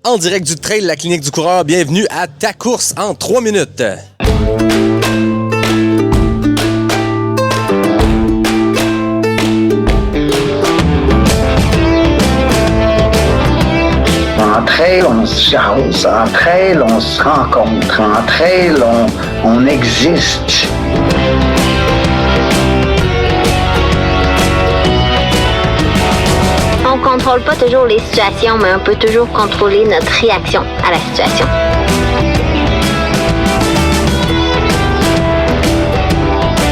En direct du trail de la clinique du coureur, bienvenue à ta course en 3 minutes. En trail, on se jase. En trail, on se rencontre. En trail, on existe. On contrôle pas toujours les situations, mais on peut toujours contrôler notre réaction à la situation.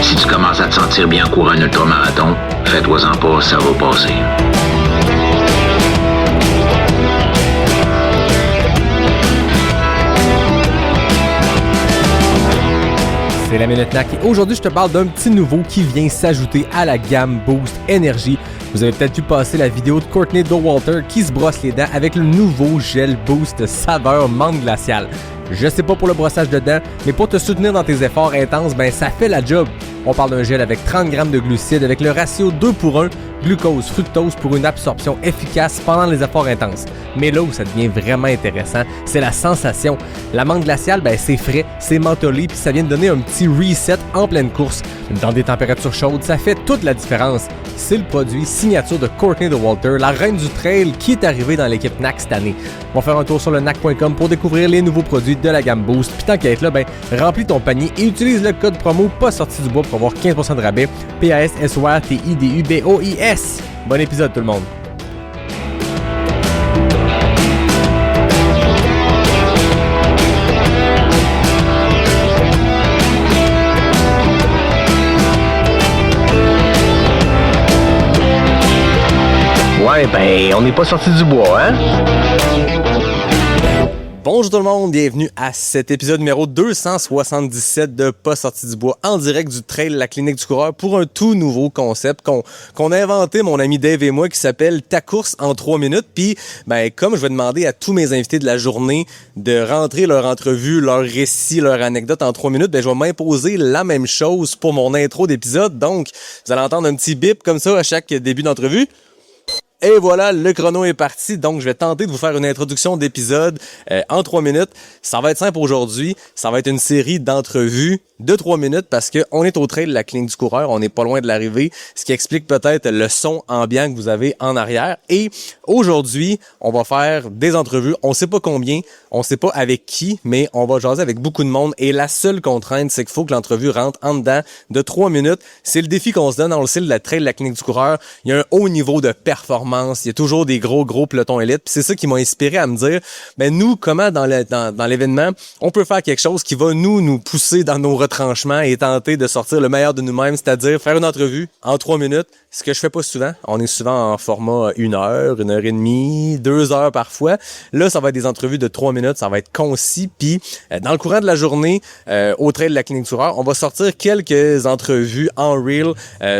Si tu commences à te sentir bien en courant un ultramarathon, fais-toi-en pas, ça va passer. C'est la Minute NAC et aujourd'hui je te parle d'un petit nouveau qui vient s'ajouter à la gamme Boost Energy. Vous avez peut-être vu passer la vidéo de Courtney Dauwalter qui se brosse les dents avec le nouveau gel Boost saveur menthe glaciale. Je sais pas pour le brossage de dents, mais pour te soutenir dans tes efforts intenses, ben ça fait la job. On parle d'un gel avec 30 grammes de glucides avec le ratio 2:1, glucose, fructose pour une absorption efficace pendant les efforts intenses. Mais là où ça devient vraiment intéressant, c'est la sensation. La menthe glaciale, ben c'est frais, c'est mentholé, puis ça vient de donner un petit reset en pleine course. Dans des températures chaudes, ça fait toute la différence. C'est le produit signature de Courtney Dauwalter, la reine du trail qui est arrivée dans l'équipe NAC cette année. On va faire un tour sur le NAC.com pour découvrir les nouveaux produits de la gamme Boost. Puis tant qu'à être là, ben remplis ton panier et utilise le code promo pas sorti du bois pour avoir 15% de rabais. PASSORTIDUBOIS. Bon épisode tout le monde. Ouais, ben, on n'est pas sorti du bois, hein? Bonjour tout le monde, bienvenue à cet épisode numéro 277 de Pas sorti du bois en direct du trail de la clinique du coureur pour un tout nouveau concept qu'on a inventé mon ami Dave et moi qui s'appelle Ta course en 3 minutes. Puis ben comme je vais demander à tous mes invités de la journée de rentrer leur entrevue, leur récit, leur anecdote en 3 minutes, ben je vais m'imposer la même chose pour mon intro d'épisode. Donc vous allez entendre un petit bip comme ça à chaque début d'entrevue. Et voilà, le chrono est parti, donc je vais tenter de vous faire une introduction d'épisode en 3 minutes. Ça va être simple aujourd'hui, ça va être une série d'entrevues de 3 minutes parce que on est au trail de la clinique du coureur, on n'est pas loin de l'arrivée, ce qui explique peut-être le son ambiant que vous avez en arrière. Et aujourd'hui, on va faire des entrevues, on sait pas combien, on sait pas avec qui, mais on va jaser avec beaucoup de monde et la seule contrainte, c'est qu'il faut que l'entrevue rentre en dedans de 3 minutes. C'est le défi qu'on se donne, on le sait, de la trail de la clinique du coureur. Il y a un haut niveau de performance. Il y a toujours des gros pelotons élites. Puis c'est ça qui m'a inspiré à me dire, ben nous, comment dans l'événement, on peut faire quelque chose qui va nous pousser dans nos retranchements et tenter de sortir le meilleur de nous-mêmes, c'est-à-dire faire une entrevue en 3 minutes. Ce que je fais pas souvent. On est souvent en format 1 heure, 1 heure et demie, 2 heures parfois. Là, ça va être des entrevues de 3 minutes. Ça va être concis. Puis, dans le courant de la journée, au trail de la clinique du coureur, on va sortir quelques entrevues en reel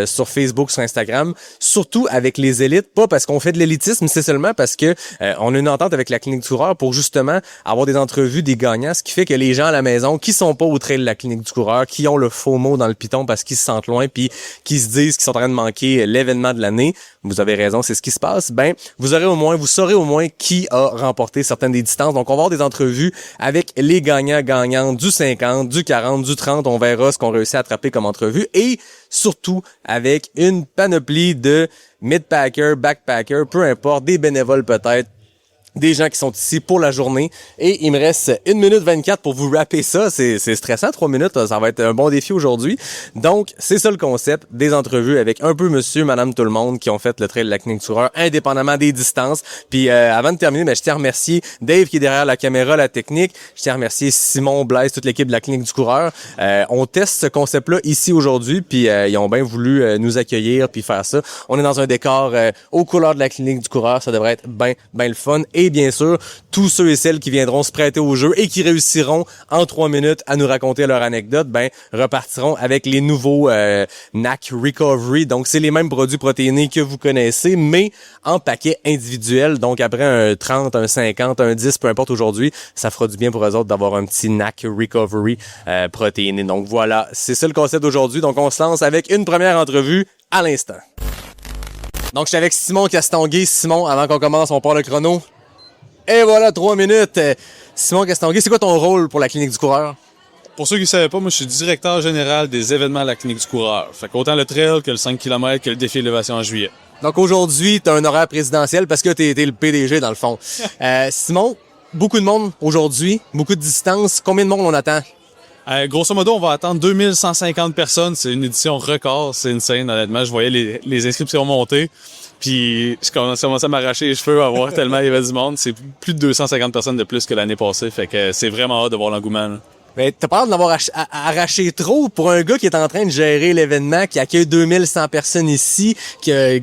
sur Facebook, sur Instagram. Surtout avec les élites. Pas parce qu'on fait de l'élitisme, c'est seulement parce que on a une entente avec la clinique du coureur pour justement avoir des entrevues des gagnants. Ce qui fait que les gens à la maison qui sont pas au trail de la clinique du coureur, qui ont le faux mot dans le piton parce qu'ils se sentent loin puis qui se disent qu'ils sont en train de manquer l'événement de l'année, vous avez raison, c'est ce qui se passe, ben vous saurez au moins qui a remporté certaines des distances. Donc on va avoir des entrevues avec les gagnantes du 50, du 40, du 30, on verra ce qu'on réussit à attraper comme entrevue et surtout avec une panoplie de mid-packers, backpackers, peu importe, des bénévoles peut-être, des gens qui sont ici pour la journée. Et il me reste 1 minute 24 pour vous rapper ça. C'est stressant, 3 minutes. Ça va être un bon défi aujourd'hui. Donc, c'est ça le concept des entrevues avec un peu monsieur, madame, tout le monde qui ont fait le trail de la clinique du coureur, indépendamment des distances. Puis, avant de terminer, je tiens à remercier Dave qui est derrière la caméra, la technique. Je tiens à remercier Simon, Blaise, toute l'équipe de la clinique du coureur. On teste ce concept-là ici aujourd'hui. Puis, ils ont bien voulu nous accueillir puis faire ça. On est dans un décor aux couleurs de la clinique du coureur. Ça devrait être ben le fun. Et bien sûr, tous ceux et celles qui viendront se prêter au jeu et qui réussiront en 3 minutes à nous raconter leur anecdote, repartiront avec les nouveaux NAC Recovery. Donc, c'est les mêmes produits protéinés que vous connaissez, mais en paquet individuel. Donc, après un 30, un 50, un 10, peu importe aujourd'hui, ça fera du bien pour eux autres d'avoir un petit NAC Recovery protéiné. Donc, voilà, c'est ça le concept d'aujourd'hui. Donc, on se lance avec une première entrevue à l'instant. Donc, je suis avec Simon Castonguay. Simon, avant qu'on commence, on part le chrono. Et voilà, 3 minutes. Simon Castonguay, c'est quoi ton rôle pour la Clinique du coureur? Pour ceux qui ne savaient pas, moi, je suis directeur général des événements à la Clinique du coureur. Fait qu'autant le trail que le 5 km que le défi d'élévation en juillet. Donc aujourd'hui, tu as un horaire présidentiel parce que tu es le PDG dans le fond. Simon, beaucoup de monde aujourd'hui, beaucoup de distance. Combien de monde on attend? Grosso modo, on va attendre 2150 personnes. C'est une édition record. C'est insane, honnêtement. Je voyais les inscriptions monter. Puis je commençais à m'arracher les cheveux à voir tellement il y avait du monde. C'est plus de 250 personnes de plus que l'année passée. Fait que c'est vraiment hâte de voir l'engouement, là. Mais t'as pas l'air de l'avoir arraché trop pour un gars qui est en train de gérer l'événement, qui accueille 2100 personnes ici, qui a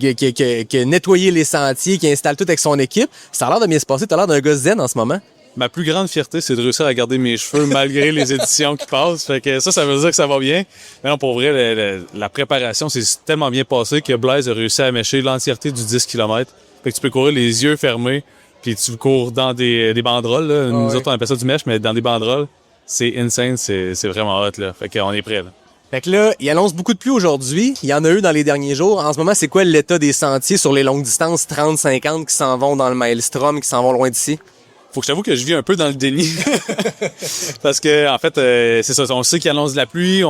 nettoyé les sentiers, qui installe tout avec son équipe. Ça a l'air de bien se passer. T'as l'air d'un gars zen en ce moment. Ma plus grande fierté, c'est de réussir à garder mes cheveux malgré les éditions qui passent. Fait que ça veut dire que ça va bien. Mais non, pour vrai, la préparation, c'est tellement bien passé que Blaise a réussi à mêcher l'entièreté du 10 km. Fait que tu peux courir les yeux fermés, puis tu cours dans des banderoles, là. Nous autres, on appelle ça du mèche, mais dans des banderoles. C'est insane, c'est vraiment hot, là. Fait qu'on est prêt, là. Fait que là, il annonce beaucoup de pluie aujourd'hui. Il y en a eu dans les derniers jours. En ce moment, c'est quoi l'état des sentiers sur les longues distances 30-50 qui s'en vont dans le Maelstrom, qui s'en vont loin d'ici? Faut que je t'avoue que je vis un peu dans le déni. Parce que, en fait, c'est ça. On sait qu'il annonce de la pluie,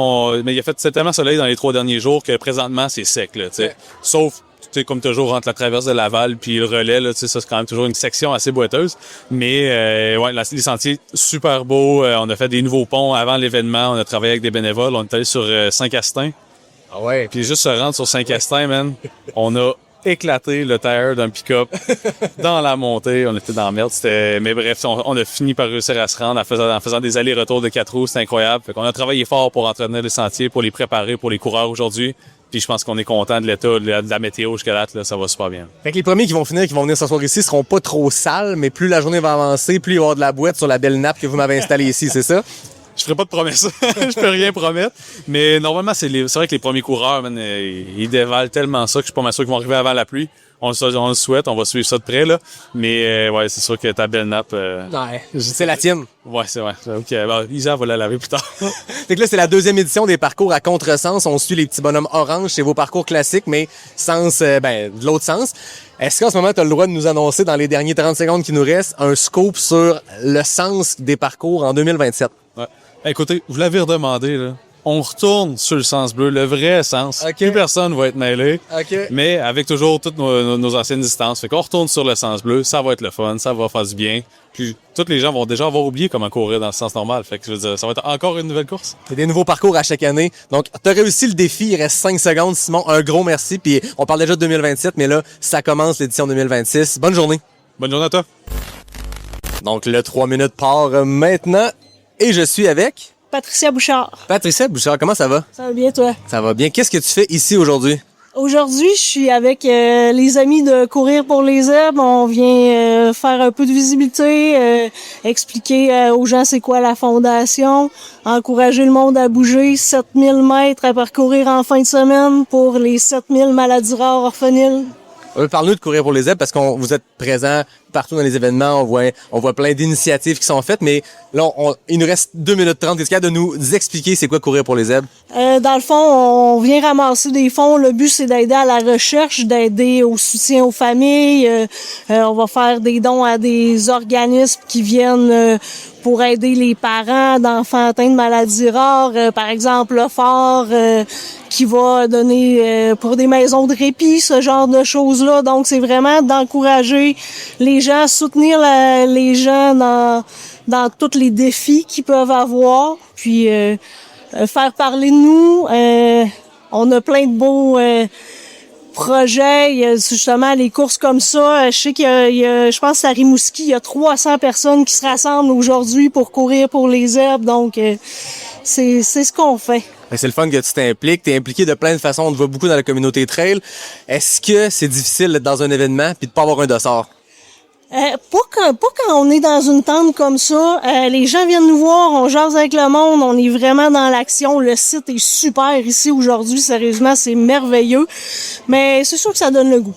mais il a fait tellement soleil dans les 3 derniers jours que présentement, c'est sec, là, tu sais. Sauf, tu sais, comme toujours, entre la traverse de Laval puis le relais, là, tu sais, ça, c'est quand même toujours une section assez boiteuse. Mais, ouais, les sentiers, super beaux. On a fait des nouveaux ponts avant l'événement. On a travaillé avec des bénévoles. On est allé sur Saint-Castin. Ah ouais. Puis juste se rendre sur Saint-Castin, man, on a éclaté le tire d'un pick-up dans la montée. On était dans la merde. Mais bref, on a fini par réussir à se rendre en faisant des allers-retours de 4 roues. C'était incroyable. Fait qu'on a travaillé fort pour entretenir les sentiers, pour les préparer pour les coureurs aujourd'hui. Puis je pense qu'on est content de l'état, de la météo jusqu'à date, là, ça va super bien. Fait que les premiers qui vont venir s'asseoir ici, seront pas trop sales, mais plus la journée va avancer, plus il va y avoir de la boîte sur la belle nappe que vous m'avez installée ici, c'est ça? Je ferai pas de promesses. Je peux rien promettre. Mais normalement, c'est vrai que les premiers coureurs, man, ils dévalent tellement ça que je suis pas mal sûr qu'ils vont arriver avant la pluie. On le souhaite, on va suivre ça de près, là. Mais ouais, c'est sûr que ta belle nappe... Ouais, c'est la tienne. Ouais, c'est vrai. OK, bon, Isa va la laver plus tard. Fait que là, c'est la 2e édition des parcours à contresens. On suit les petits bonhommes orange, c'est vos parcours classiques, mais sens, de l'autre sens. Est-ce qu'en ce moment, tu as le droit de nous annoncer, dans les derniers 30 secondes qui nous restent, un scoop sur le sens des parcours en 2027? Ouais. Écoutez, vous l'avez redemandé, là. On retourne sur le sens bleu, le vrai sens. Okay. Plus personne va être mêlé. Okay. Mais avec toujours toutes nos anciennes distances. Fait qu'on retourne sur le sens bleu, ça va être le fun, ça va faire du bien. Puis tous les gens vont déjà avoir oublié comment courir dans le sens normal. Fait que je veux dire, ça va être encore une nouvelle course. Il y a des nouveaux parcours à chaque année. Donc, tu as réussi le défi. Il reste 5 secondes. Simon, un gros merci. Puis on parle déjà de 2027, mais là, ça commence l'édition 2026. Bonne journée. Bonne journée à toi. Donc, le 3 minutes part maintenant. Et je suis avec... Patricia Bouchard. Patricia Bouchard, comment ça va? Ça va bien, toi? Ça va bien. Qu'est-ce que tu fais ici aujourd'hui? Aujourd'hui, je suis avec les amis de Courir pour les Zèbres. On vient faire un peu de visibilité, expliquer aux gens c'est quoi la fondation, encourager le monde à bouger 7000 mètres à parcourir en fin de semaine pour les 7000 maladies rares orphelines. Parle-nous de Courir pour les Zèbres parce qu'on vous êtes présents partout dans les événements. On voit plein d'initiatives qui sont faites, mais là, il nous reste 2 minutes 30. Est-ce qu'il y a de nous expliquer c'est quoi Courir pour les Zèbres? Dans le fond, on vient ramasser des fonds. Le but, c'est d'aider à la recherche, d'aider au soutien aux familles. On va faire des dons à des organismes qui viennent pour aider les parents d'enfants atteints de maladies rares. Par exemple, le Fort qui va donner pour des maisons de répit, ce genre de choses-là. Donc, c'est vraiment d'encourager les gens, soutenir les gens dans tous les défis qu'ils peuvent avoir, puis faire parler de nous. On a plein de beaux projets. Il y a justement les courses comme ça. Je sais qu'il y a je pense à Rimouski, il y a 300 personnes qui se rassemblent aujourd'hui pour courir pour les Zèbres. Donc, c'est ce qu'on fait. C'est le fun que tu t'impliques. T'es impliqué de plein de façons. On te voit beaucoup dans la communauté trail. Est-ce que c'est difficile d'être dans un événement puis de pas avoir un dossard? Pas quand on est dans une tente comme ça. Les gens viennent nous voir, on jase avec le monde, on est vraiment dans l'action. Le site est super ici aujourd'hui, sérieusement, c'est merveilleux. Mais c'est sûr que ça donne le goût.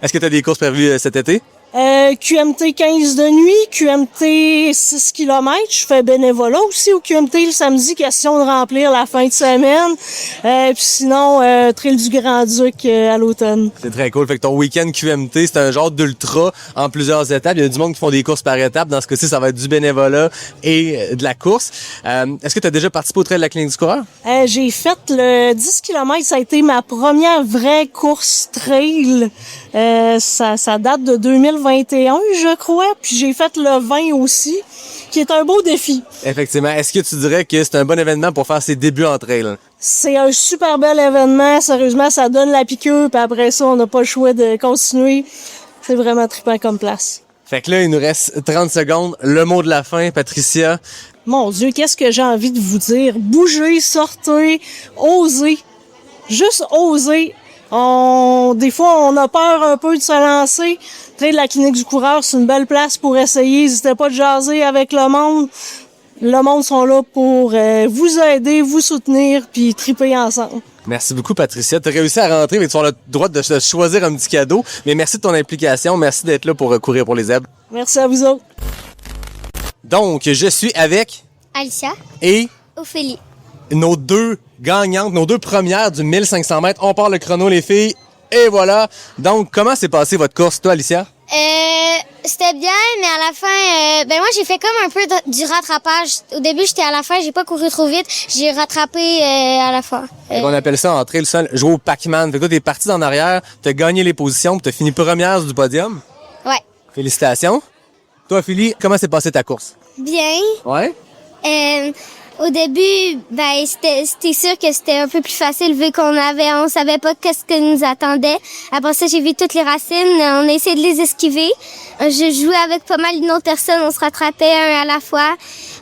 Est-ce que tu as des courses prévues cet été? QMT 15 de nuit, QMT 6 km. Je fais bénévolat aussi au QMT le samedi, question de remplir la fin de semaine. Puis sinon, Trail du Grand-Duc à l'automne. C'est très cool. Fait que ton week-end QMT, c'est un genre d'ultra en plusieurs étapes. Il y a du monde qui font des courses par étapes. Dans ce cas-ci, ça va être du bénévolat et de la course. Est-ce que tu as déjà participé au Trail de la Clinique du Coureur? J'ai fait le 10 km. Ça a été ma première vraie course trail. Ça date de 2021, je crois. Puis j'ai fait le 20 aussi, qui est un beau défi. Effectivement. Est-ce que tu dirais que c'est un bon événement pour faire ses débuts en trail? C'est un super bel événement. Sérieusement, ça donne la piqûre. Puis après ça, on n'a pas le choix de continuer. C'est vraiment trippant comme place. Fait que là, il nous reste 30 secondes. Le mot de la fin, Patricia. Mon Dieu, qu'est-ce que j'ai envie de vous dire? Bougez, sortez, osez. Juste osez. Des fois, on a peur un peu de se lancer. Trail de la Clinique du Coureur, c'est une belle place pour essayer. N'hésitez pas de jaser avec le monde. Le monde sont là pour vous aider, vous soutenir, puis triper ensemble. Merci beaucoup, Patricia. Tu as réussi à rentrer, mais tu as le droit de choisir un petit cadeau. Mais merci de ton implication. Merci d'être là pour courir pour les zèbres. Merci à vous autres. Donc, je suis avec Alicia, et Ophélie. nos deux gagnantes, nos deux premières du 1500 mètres. On part le chrono, les filles. Et voilà. Donc, comment s'est passée votre course, toi, Alicia? C'était bien, mais à la fin, moi j'ai fait comme un peu du rattrapage. Au début, j'étais à la fin, j'ai pas couru trop vite, j'ai rattrapé à la fin. On appelle ça en trail seul, jouer au Pac-Man. Fait que toi, t'es parti en arrière, t'as gagné les positions, puis t'as fini première du podium. Ouais. Félicitations. Toi, Philly, comment s'est passée ta course? Bien. Ouais. Au début, c'était sûr que c'était un peu plus facile vu on savait pas qu'est-ce que nous attendait. Après ça, j'ai vu toutes les racines, on a essayé de les esquiver. Je jouais avec pas mal d'autres personnes, on se rattrapait un à la fois.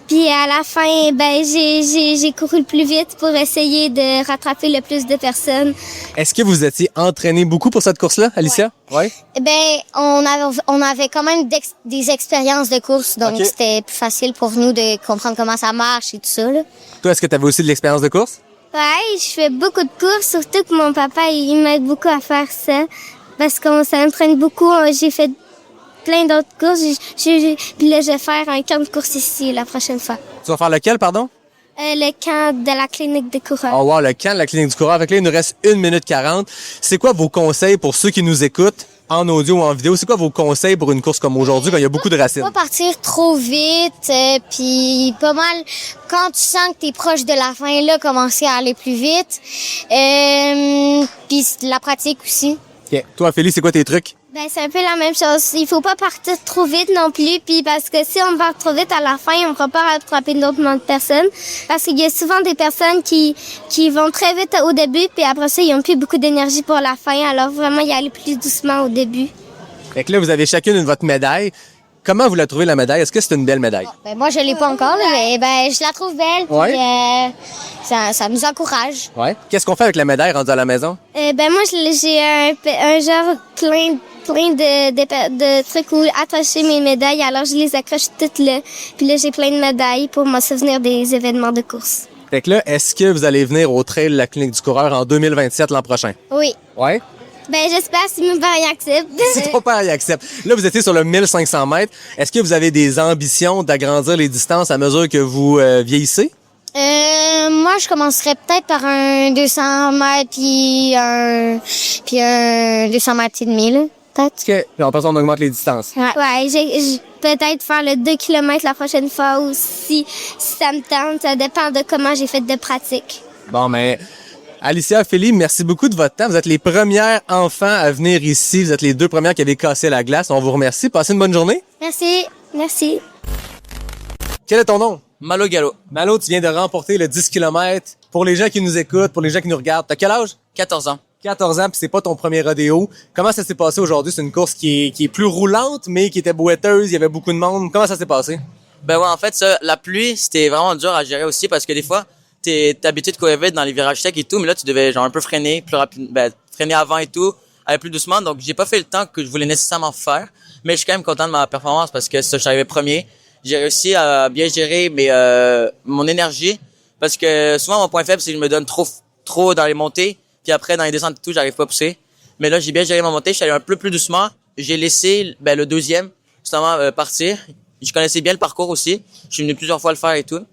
Puis à la fin, j'ai couru le plus vite pour essayer de rattraper le plus de personnes. Est-ce que vous étiez entraîné beaucoup pour cette course-là, Alicia? Ouais. On avait quand même des expériences de course, donc C'était plus facile pour nous de comprendre comment ça marche et tout ça, là. Toi, est-ce que tu avais aussi de l'expérience de course? Ouais, je fais beaucoup de courses, surtout que mon papa, il m'aide beaucoup à faire ça. Parce qu'on s'entraîne beaucoup. J'ai fait plein d'autres courses. Puis là, je vais faire un camp de course ici la prochaine fois. Tu vas faire lequel, pardon? Le camp de la clinique de coureur. Oh wow, le camp de la clinique du coureur. Avec là, il nous reste 1 minute 40. C'est quoi vos conseils pour ceux qui nous écoutent en audio ou en vidéo? C'est quoi vos conseils pour une course comme aujourd'hui quand il y a beaucoup de racines? Pas partir trop vite, puis pas mal. Quand tu sens que t'es proche de la fin, là, commencer à aller plus vite. Puis la pratique aussi. Okay. Toi, Félix, c'est quoi tes trucs? C'est un peu la même chose. Il faut pas partir trop vite non plus, puis parce que si on part trop vite à la fin, on ne pourra pas rattraper d'autres personnes. Parce qu'il y a souvent des personnes qui vont très vite au début, puis après ça, ils n'ont plus beaucoup d'énergie pour la fin. Alors vraiment, y aller plus doucement au début. Fait que là, vous avez chacune votre médaille. Comment vous la trouvez, la médaille? Est-ce que c'est une belle médaille? Moi, je l'ai pas encore, là, mais je la trouve belle. Ouais. Puis, ça nous encourage. Ouais. Qu'est-ce qu'on fait avec la médaille rendue à la maison? Moi, j'ai un genre plein de trucs où attacher mes médailles. Alors, je les accroche toutes là. Puis là, j'ai plein de médailles pour me souvenir des événements de course. Fait que là, est-ce que vous allez venir au Trail de la Clinique du Coureur en 2027 l'an prochain? Oui. Ouais? J'espère si mon père y accepte. Si ton père y accepte. Là, vous étiez sur le 1500 mètres. Est-ce que vous avez des ambitions d'agrandir les distances à mesure que vous vieillissez? Moi, je commencerais peut-être par un 200 mètres puis un 200 mètres et demi, là. Peut-être. OK. Puis après ça, on augmente les distances. Ouais, peut-être faire le 2 km la prochaine fois ou si ça me tente. Ça dépend de comment j'ai fait de pratique. Bon, mais Alicia, Philippe, merci beaucoup de votre temps. Vous êtes les premières enfants à venir ici. Vous êtes les 2 premières qui avaient cassé la glace. On vous remercie. Passez une bonne journée. Merci. Merci. Quel est ton nom? Malo Gallo. Malo, tu viens de remporter le 10 km. Pour les gens qui nous écoutent, pour les gens qui nous regardent, t'as quel âge? 14 ans. 14 ans, puis c'est pas ton premier rodéo. Comment ça s'est passé aujourd'hui? C'est une course qui est plus roulante, mais qui était boiteuse. Il y avait beaucoup de monde. Comment ça s'est passé? Ouais, en fait, la pluie, c'était vraiment dur à gérer aussi parce que des fois, t'es habitué de courir vite dans les virages secs et tout, mais là, tu devais genre un peu freiner plus rapidement, freiner avant et tout, aller plus doucement. Donc, j'ai pas fait le temps que je voulais nécessairement faire, mais je suis quand même content de ma performance parce que ça, je suis arrivé premier. J'ai réussi à bien gérer mon énergie parce que souvent, mon point faible, c'est que je me donne trop dans les montées. Puis après, dans les descentes et tout, j'arrive pas à pousser. Mais là, j'ai bien géré ma montée. Je suis allé un peu plus doucement. j'ai laissé le deuxième justement partir. Je connaissais bien le parcours aussi. Je suis venu plusieurs fois le faire et tout.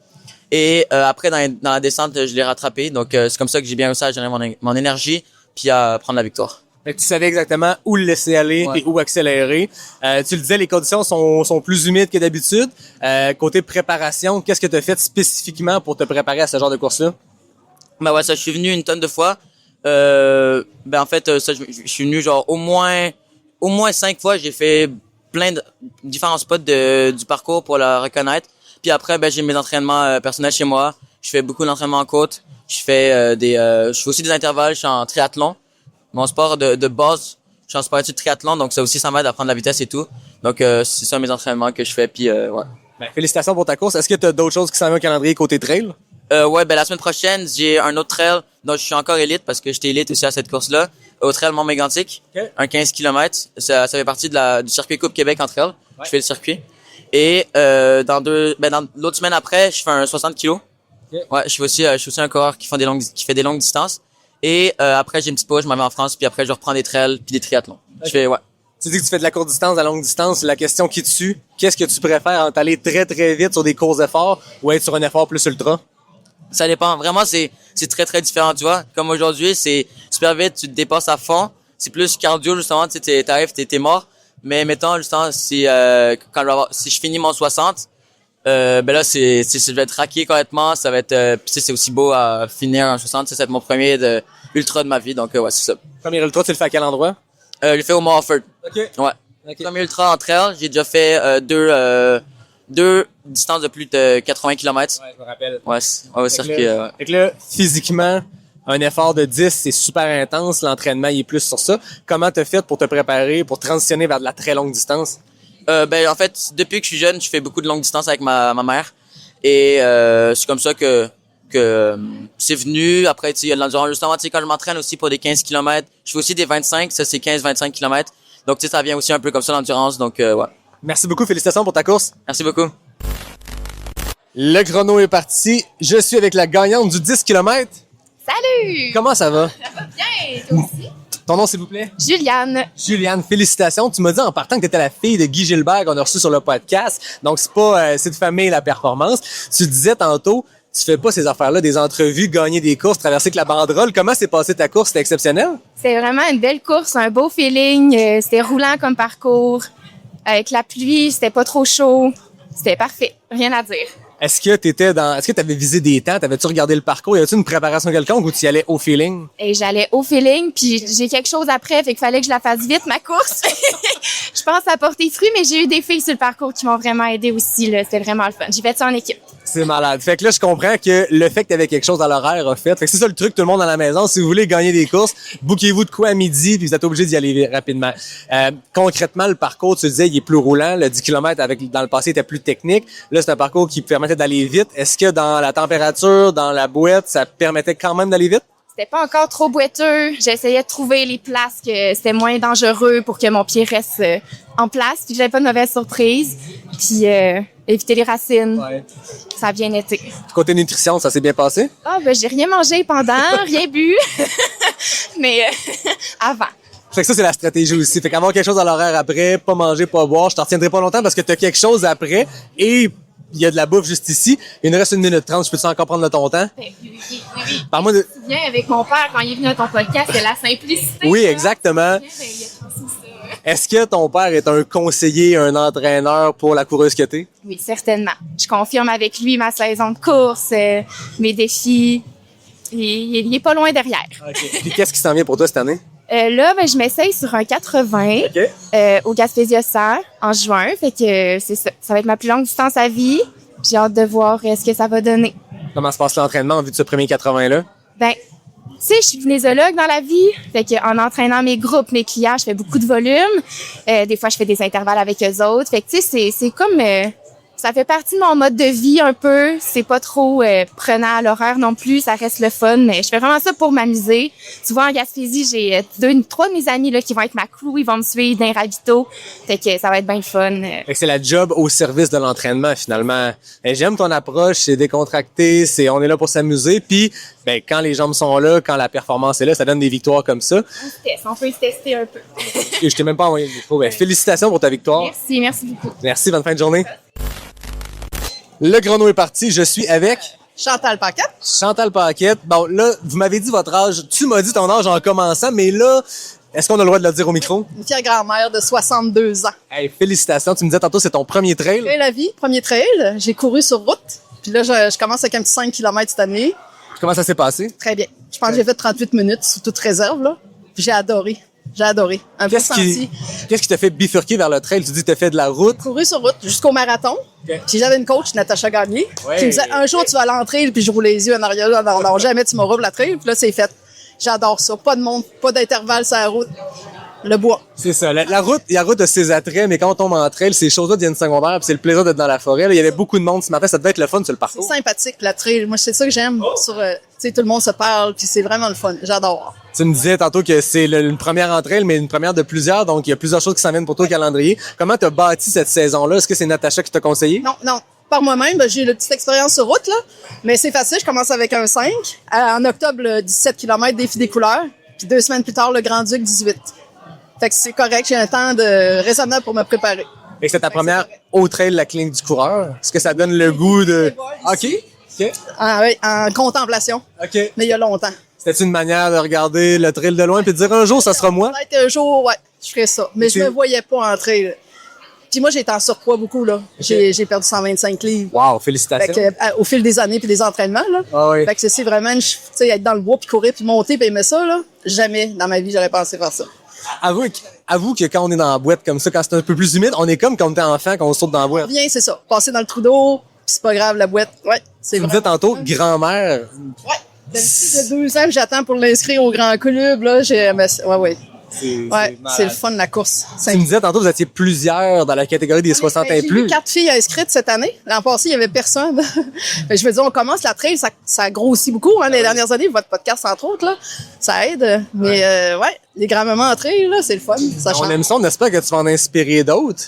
Et après, dans la descente, je l'ai rattrapé. Donc, c'est comme ça que j'ai bien réussi à générer mon énergie puis à prendre la victoire. Fait que tu savais exactement où le laisser aller et où accélérer. Tu le disais, les conditions sont plus humides que d'habitude. Côté préparation, qu'est-ce que tu as fait spécifiquement pour te préparer à ce genre de course-là? Ben ouais, ça, je suis venu une tonne de fois. En fait, ça, je suis venu genre au moins 5 fois. J'ai fait plein de différents spots du parcours pour le reconnaître. Puis après, j'ai mes entraînements personnels chez moi. Je fais beaucoup d'entraînements en côte. Je fais je fais aussi des intervalles. Je suis en triathlon. Mon sport de base, je suis en sport de triathlon, donc ça aussi, ça m'aide à prendre la vitesse et tout. Donc, c'est ça mes entraînements que je fais. Puis ouais. Félicitations pour ta course. Est-ce que tu as d'autres choses qui s'en viennent au calendrier côté trail? La semaine prochaine, j'ai un autre trail dont je suis encore élite parce que j'étais élite aussi à cette course-là. Au trail Mont-Mégantic, un 15 km. Ça fait partie du circuit Coupe Québec en trail. Ouais. Je fais le circuit. Et dans l'autre semaine après, je fais un 60 kg. Ouais, je suis aussi un coureur qui fait des longues distances. Et après, j'ai une petite pause, je m'en vais en France, puis après, je reprends des trails puis des triathlons. Je fais, Tu dis que tu fais de la courte distance, de la longue distance. La question qui tue, qu'est-ce que tu préfères entre aller très, très vite sur des courts efforts ou être sur un effort plus ultra? Ça dépend. Vraiment, c'est très, très différent, tu vois. Comme aujourd'hui, c'est super vite, tu te dépasses à fond. C'est plus cardio, justement, tu sais, t'arrives, t'es mort. Mais mettons, justement, si je finis mon 60, là, je vais être raqué complètement. Ça va être, puis c'est aussi beau à finir en 60. Ça va être mon premier ultra de ma vie. Donc, ouais, c'est ça. Premier ultra, tu le fais à quel endroit? Je le fais au Mont Offord. OK. Ouais. Okay. Premier ultra en trail, j'ai déjà fait deux distances de plus de 80 km. Ouais, je me rappelle. Ouais, au circuit. Fait que là, physiquement, un effort de 10, c'est super intense. L'entraînement, il est plus sur ça. Comment t'as fait pour te préparer, pour transitionner vers de la très longue distance? En fait, depuis que je suis jeune, je fais beaucoup de longues distances avec ma mère. Et c'est comme ça que c'est venu. Après, tu sais, il y a de l'endurance. Justement, tu sais, quand je m'entraîne aussi pour des 15 km, je fais aussi des 25, ça c'est 15-25 km. Donc, tu sais, ça vient aussi un peu comme ça, l'endurance. Donc, ouais. Merci beaucoup. Félicitations pour ta course. Merci beaucoup. Le chrono est parti. Je suis avec la gagnante du 10 km. Salut! Comment ça va? Ça va bien, toi aussi? Ton nom, s'il vous plaît? Juliane. Juliane, félicitations. Tu m'as dit en partant que tu étais la fille de Guy Gilbert qu'on a reçu sur le podcast. Donc, c'est pas c'est de famille la performance. Tu disais tantôt, tu fais pas ces affaires-là, des entrevues, gagner des courses, traverser avec la banderole. Comment s'est passée ta course? C'était exceptionnel? C'est vraiment une belle course, un beau feeling. C'était roulant comme parcours. Avec la pluie, c'était pas trop chaud. C'était parfait. Rien à dire. Est-ce que t'avais visé des temps? T'avais-tu regardé le parcours? Y avait-tu une préparation quelconque ou tu y allais au feeling? Et j'allais au feeling, puis j'ai quelque chose après, fait qu'il fallait que je la fasse vite, ma course. Je pense que ça a porté fruit, mais j'ai eu des filles sur le parcours qui m'ont vraiment aidé aussi, là. C'était vraiment le fun. J'ai fait ça en équipe. C'est malade. Fait que là, je comprends que le fait que t'avais quelque chose à l'horaire a fait. Fait que c'est ça le truc, tout le monde à la maison. Si vous voulez gagner des courses, bookez-vous de quoi à midi, puis vous êtes obligé d'y aller rapidement. Concrètement, le parcours, tu disais, il est plus roulant. Le 10 km dans le passé était plus technique. Là, c'est un parcours qui permettait d'aller vite. Est-ce que dans la température, dans la boîte, ça permettait quand même d'aller vite? C'était pas encore trop boiteux. J'essayais de trouver les places que c'était moins dangereux pour que mon pied reste en place, puis que j'avais pas de mauvaise surprise. Puis éviter les racines. Ouais. Ça a bien été. Côté nutrition, ça s'est bien passé? J'ai rien mangé pendant, rien bu. Mais avant. Fait que ça, c'est la stratégie aussi. Fait qu'avoir quelque chose à l'horaire après, pas manger, pas boire, je t'en retiendrai pas longtemps parce que t'as quelque chose après et il y a de la bouffe juste ici. Il nous reste 1 minute 30. Je peux-tu encore prendre de ton temps? Oui. Parle-moi de... Je me souviens avec mon père, quand il est venu à ton podcast, c'est la simplicité. Oui, exactement. Est-ce que ton père est un conseiller, un entraîneur pour la coureuse que t'es? Oui, certainement. Je confirme avec lui ma saison de course, mes défis. Il est pas loin derrière. OK. Puis qu'est-ce qui s'en vient pour toi cette année? Là, je m'essaye sur un 80 au Gaspésia 100 en juin. Fait que c'est ça. Ça va être ma plus longue distance à vie. J'ai hâte de voir ce que ça va donner. Comment se passe l'entraînement en vue de ce premier 80-là? Tu sais, je suis kinésiologue dans la vie. Fait que en entraînant mes groupes, mes clients, je fais beaucoup de volume. Des fois, je fais des intervalles avec eux autres. Fait que tu sais, c'est comme Ça fait partie de mon mode de vie un peu. C'est pas trop prenant à l'horaire non plus. Ça reste le fun. Mais je fais vraiment ça pour m'amuser. Souvent en Gaspésie, j'ai 3 de mes amis là qui vont être ma crew. Ils vont me suivre dans les ravitaux. Fait que ça va être bien le fun. Fait que c'est la job au service de l'entraînement finalement. Et j'aime ton approche, c'est décontracté, on est là pour s'amuser. Puis ben quand les jambes sont là, quand la performance est là, ça donne des victoires comme ça. On peut se tester un peu. Et je t'ai même pas envoyé le micro. Ben, félicitations pour ta victoire. Merci beaucoup. Merci, bonne fin de journée. Le chrono est parti, je suis avec Chantal Paquette. Chantal Paquette. Bon, là, vous m'avez dit votre âge. Tu m'as dit ton âge en commençant, mais là, est-ce qu'on a le droit de le dire au micro? Une fière grand-mère de 62 ans. Hey, félicitations. Tu me disais tantôt, c'est ton premier trail. J'ai la vie, premier trail. J'ai couru sur route. Puis là, je commence avec un petit 5 km cette année. Comment ça s'est passé? Très bien. Je pense que j'ai fait 38 minutes sous toute réserve, là. Puis j'ai adoré. J'ai adoré. Un peu senti. Qu'est-ce qui t'a fait bifurquer vers le trail? Tu dis que t'as fait de la route. Couru sur route jusqu'au marathon. Okay. Puis j'avais une coach, Natacha Gagné, qui me disait, un jour, tu vas aller en trail, puis je roule les yeux en arrière. Non, jamais tu m'auras pour la trail. Puis là, c'est fait. J'adore ça. Pas de monde, pas d'intervalle sur la route. Le bois. C'est ça. La route a ses attraits, mais quand on tombe en trail, ces choses-là deviennent secondaires, puis c'est le plaisir d'être dans la forêt. Là, il y avait beaucoup de monde ce matin, ça devait être le fun sur le parcours. C'est sympathique, la trail. Moi, c'est ça que j'aime. Tu sais, tout le monde se parle, puis c'est vraiment le fun. J'adore. Tu me disais tantôt que c'est une première en trail, mais une première de plusieurs, donc il y a plusieurs choses qui s'en viennent pour toi au calendrier. Comment t'as bâti cette saison-là? Est-ce que c'est Natacha qui t'a conseillé? Non. Par moi-même, j'ai une petite expérience sur route, là. Mais c'est facile, je commence avec un 5. En octobre, le 17 km défi des couleurs. Puis 2 semaines plus tard, le Grand Duc 18. Fait que c'est correct, j'ai un temps raisonnable pour me préparer. Et c'est ta première au trail de la clinique du coureur. Est-ce que ça donne le goût de... OK. Ah, oui, en contemplation. OK. Mais il y a longtemps. C'était une manière de regarder le trail de loin puis de dire un jour, ça sera moi? Peut-être un jour, ouais, je ferais ça. Mais je me voyais pas en trail. Puis moi, j'ai été en surpoids beaucoup, là. Okay. J'ai perdu 125 livres. Wow, félicitations. Fait que, au fil des années puis des entraînements, là. Ah oui. Fait que c'est vraiment, tu sais, être dans le bois puis courir puis monter puis aimer ça, là. Jamais dans ma vie, j'aurais pensé faire ça. Avoue que quand on est dans la boîte comme ça, quand c'est un peu plus humide, on est comme quand on était enfant, quand on saute dans la boîte. Bien, c'est ça. Passer dans le trou d'eau, puis c'est pas grave, la boîte. Ouais, c'est vrai. Tu me disais tantôt, grand-mère. Ouais. Depuis 2 ans que j'attends pour l'inscrire au Grand Club, là, ouais. C'est le fun de la course. Tu me disais tantôt, vous étiez plusieurs dans la catégorie des 60 ans et plus. J'ai eu 4 filles inscrites cette année. L'an passé, il y avait personne. Je veux dire, on commence la trail, ça grossit beaucoup, hein, les dernières années. Votre podcast, entre autres, là, ça aide. Mais, ouais, les grands-mamans en trail, là, c'est le fun. Ça change. On aime ça, on espère que tu vas en inspirer d'autres.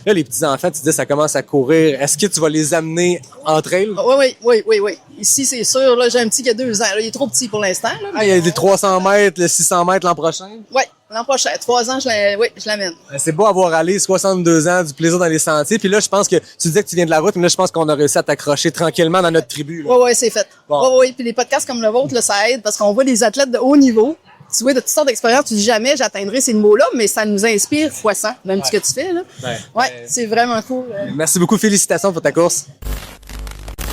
Là, les petits-enfants, tu dis, ça commence à courir. Est-ce que tu vas les amener en trail? Oui. Ici, c'est sûr. Là, j'ai un petit qui a 2 ans. Là, il est trop petit pour l'instant. Ah, il y a des 300 mètres, les 600 mètres l'an prochain? Oui, l'an prochain. 3 ans, je l'amène. C'est beau avoir allé 62 ans, du plaisir dans les sentiers. Puis là, je pense que tu disais que tu viens de la route, mais là, je pense qu'on a réussi à t'accrocher tranquillement dans notre tribu. Oui, c'est fait. Bon. Oui. Puis les podcasts comme le vôtre, là, ça aide parce qu'on voit des athlètes de haut niveau. Tu vois, de toutes sortes d'expériences, tu dis jamais j'atteindrai ces mots-là, mais ça nous inspire fois 100, même ce que tu fais, là. Ouais, c'est vraiment cool. Merci beaucoup, félicitations pour ta course.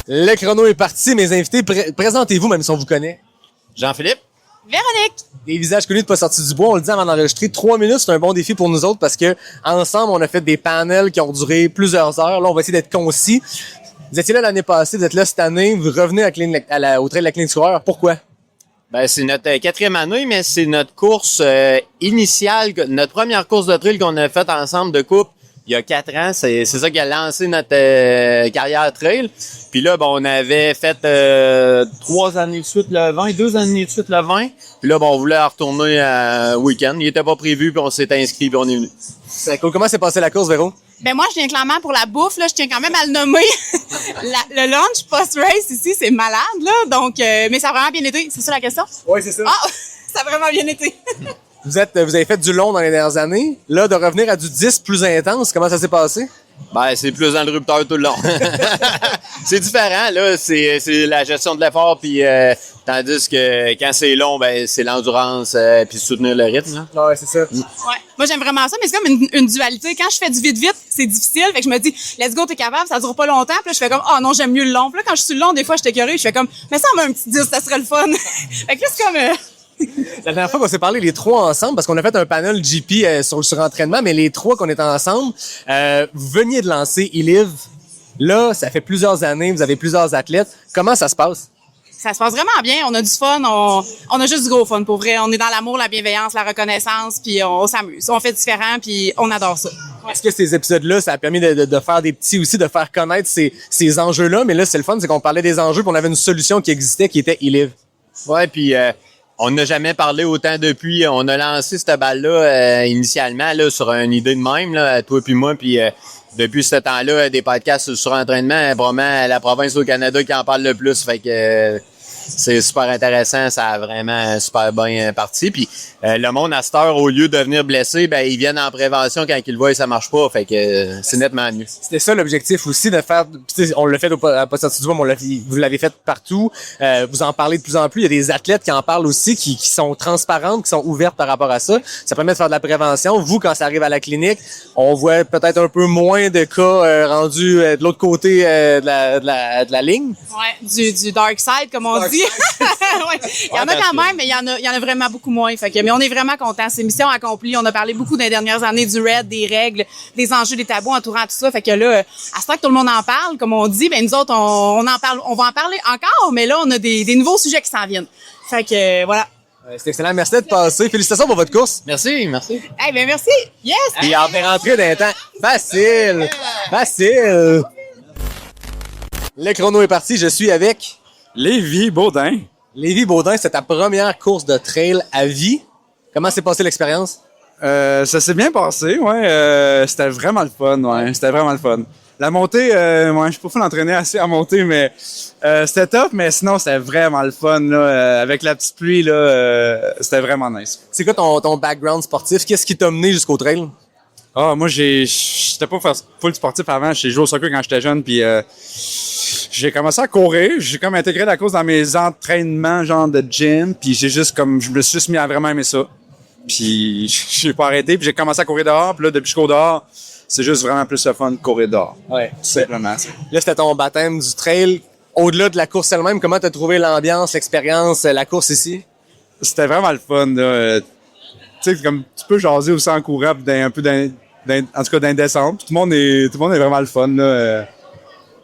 Le chrono est parti, mes invités, présentez-vous, même si on vous connaît. Jean-Philippe. Véronique. Des visages connus de pas sortis du bois, on le dit avant d'enregistrer. 3 minutes, c'est un bon défi pour nous autres parce que ensemble, on a fait des panels qui ont duré plusieurs heures. Là, on va essayer d'être concis. Vous étiez là l'année passée, vous êtes là cette année, vous revenez au trail de la clinique du coureur. Pourquoi? Ben, c'est notre 4e année, mais c'est notre course initiale, notre première course de trail qu'on a faite ensemble de couple il y a 4 ans. C'est ça qui a lancé notre carrière trail. Puis là, on avait fait 3 années de suite le 20, 2 années de suite le 20. Puis là, on voulait retourner un week-end. Il était pas prévu, puis on s'est inscrit, puis on est venu. C'est cool. Comment s'est passé la course, Véro? Ben moi, je viens clairement pour la bouffe. Là, je tiens quand même à le nommer. Le lunch post-race ici, c'est malade, là. Donc, mais ça a vraiment bien été. C'est ça la question? Oui, c'est ça. Ah, ça a vraiment bien été. Vous avez fait du long dans les dernières années. Là, de revenir à du 10 plus intense, comment ça s'est passé? Ben, c'est plus dans le rupteur tout le long. C'est différent, là. C'est la gestion de l'effort, puis tandis que quand c'est long, ben c'est l'endurance, puis soutenir le rythme. Là. Ouais, c'est ça. Ouais. Moi, j'aime vraiment ça, mais c'est comme une dualité. Quand je fais du vite, c'est difficile. Fait que je me dis, let's go, t'es capable, ça dure pas longtemps. Puis là, je fais comme, oh non, j'aime mieux le long. Puis là, quand je suis le long, des fois, je suis écœurée. Je fais comme, mais ça, on met un petit 10, ça serait le fun. Fait que là, c'est comme... La dernière fois qu'on s'est parlé les 3 ensemble, parce qu'on a fait un panel GP sur entraînement, mais les 3 qu'on était ensemble, vous veniez de lancer eLive. Là, ça fait plusieurs années, vous avez plusieurs athlètes. Comment ça se passe? Ça se passe vraiment bien. On a du fun. On a juste du gros fun, pour vrai. On est dans l'amour, la bienveillance, la reconnaissance, puis on s'amuse. On fait différent, puis on adore ça. Ouais. Est-ce que ces épisodes-là, ça a permis de faire des petits aussi, de faire connaître ces enjeux-là? Mais là, c'est le fun, c'est qu'on parlait des enjeux, puis on avait une solution qui existait, qui était eLive. Ouais, puis on n'a jamais parlé autant depuis. On a lancé cette balle-là initialement là sur une idée de même, là, toi puis moi, puis depuis ce temps-là, des podcasts sur entraînement, vraiment la province au Canada qui en parle le plus. Fait que c'est super intéressant, ça a vraiment super bien parti. Puis le monde à cette heure, au lieu de venir blessé, ben ils viennent en prévention quand ils le voient et ça marche pas. Fait que c'est nettement mieux. C'était ça l'objectif aussi, de faire. On l'a fait à Pas sorti du bois, mais vous l'avez fait partout. Vous en parlez de plus en plus. Il y a des athlètes qui en parlent aussi, qui sont transparentes, qui sont ouvertes par rapport à ça. Ça permet de faire de la prévention. Vous, quand ça arrive à la clinique, on voit peut-être un peu moins de cas rendus de l'autre côté de la ligne. Ouais, du dark side, comme on dit. Ouais. Il y en a quand même, mais il y en a vraiment beaucoup moins. Fait que, mais on est vraiment contents. C'est mission accomplie. On a parlé beaucoup dans les dernières années du RED, des règles, des enjeux, des tabous entourant tout ça. Fait que là, à ce temps que tout le monde en parle, comme on dit, ben nous autres, on en parle, on va en parler encore, mais là, on a des nouveaux sujets qui s'en viennent. Fait que voilà. C'est excellent. Merci d'être passé. Félicitations pour votre course. Merci. Eh ben merci. Yes. Et en fait rentrer dans un temps facile. Facile. Le chrono est parti. Je suis avec Lévi Baudin. Lévi Baudin, c'est ta première course de trail à vie. Comment s'est passée l'expérience? Ça s'est bien passé, ouais. C'était vraiment le fun, ouais. C'était vraiment le fun. La montée, je suis pas fou d'entraîner assez à monter, mais c'était top, mais sinon, c'était vraiment le fun, là. Avec la petite pluie, là, c'était vraiment nice. C'est quoi ton background sportif? Qu'est-ce qui t'a mené jusqu'au trail? Moi, j'étais pas full sportif avant. J'ai joué au soccer quand j'étais jeune, puis j'ai commencé à courir. J'ai comme intégré la course dans mes entraînements, genre de gym, puis je me suis juste mis à vraiment aimer ça. Puis j'ai pas arrêté, puis j'ai commencé à courir dehors, puis là, depuis que je cours dehors, c'est juste vraiment plus le fun de courir dehors. Ouais. Tout simplement. Là, c'était ton baptême du trail. Au-delà de la course elle-même, comment t'as trouvé l'ambiance, l'expérience, la course ici? C'était vraiment le fun, là. Tu sais, comme tu peux jaser aussi en courant, en tout cas dans descente. Tout le monde est vraiment le fun, là.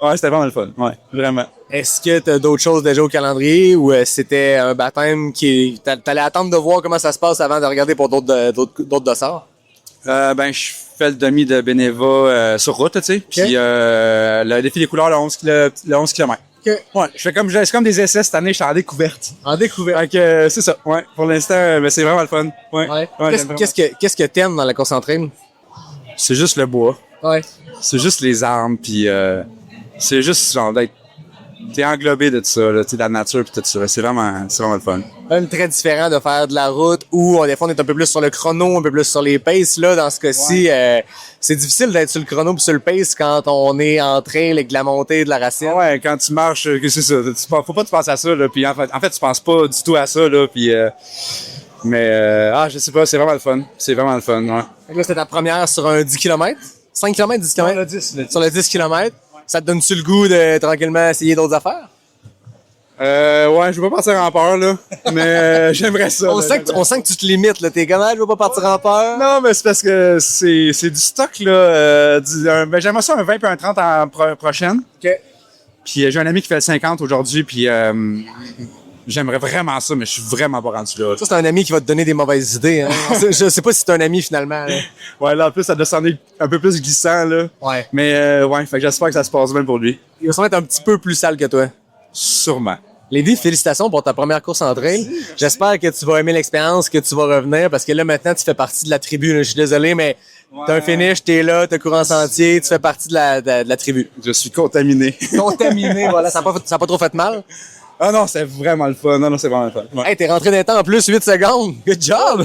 Ouais, c'était vraiment le fun. Ouais, vraiment. Est-ce que t'as d'autres choses déjà au calendrier ou c'était un baptême t'allais attendre de voir comment ça se passe avant de regarder pour d'autres dossards? Je fais le demi de Beneva sur route, tu sais. Okay. Puis le défi des couleurs, le 11 km. Okay. Ouais, c'est comme des essais cette année, je suis en découverte. En découverte. Donc, c'est ça. Ouais, pour l'instant, c'est vraiment le fun. Ouais. Qu'est-ce que t'aimes dans la course en trail? C'est juste le bois. Ouais. C'est juste les arbres, puis c'est juste genre d'être t'es englobé de tout ça, là, de la nature pis tout ça. C'est vraiment le fun. Même très différent de faire de la route où des fois on est un peu plus sur le chrono, un peu plus sur les paces. Là, dans ce cas-ci, c'est difficile d'être sur le chrono pis sur le pace quand on est en trail avec la montée de la racine. Ouais, quand tu marches, c'est ça. Faut pas que tu penses à ça, là. Puis en fait, tu penses pas du tout à ça, là. Puis je sais pas, c'est vraiment le fun. C'est vraiment le fun, ouais. Fait que là, c'était ta première sur un 10 km? 5 km, 10 km? Sur le 10. Sur le 10 km. Ça te donne-tu le goût de tranquillement essayer d'autres affaires? Ouais, je veux pas partir en peur, là. Mais j'aimerais ça. On sent que tu te limites, là. T'es comment, je veux pas partir en peur? Non, mais c'est parce que c'est du stock, là. J'aimerais ça un 20 puis un 30 en prochaine. OK. Puis j'ai un ami qui fait le 50 aujourd'hui, puis j'aimerais vraiment ça, mais je suis vraiment pas rendu là. Ça, c'est un ami qui va te donner des mauvaises idées, hein. Je sais pas si c'est un ami, finalement, là. Ouais, là, en plus, ça doit s'en être un peu plus glissant, là. Ouais. Mais, fait que j'espère que ça se passe bien pour lui. Il va sûrement être un petit peu plus sale que toi. Sûrement. Lady, félicitations pour ta première course en trail. J'espère que tu vas aimer l'expérience, que tu vas revenir, parce que là, maintenant, tu fais partie de la tribu, là. Je suis désolé, mais t'as un finish, t'es là, t'as couru en sentier, tu fais partie de la tribu. Je suis contaminé. Contaminé, voilà. Ça a pas trop fait mal? Ah non, c'est vraiment le fun. Non, c'est vraiment le fun. Ouais. Hey, t'es rentré d'un temps en plus, 8 secondes. Good job!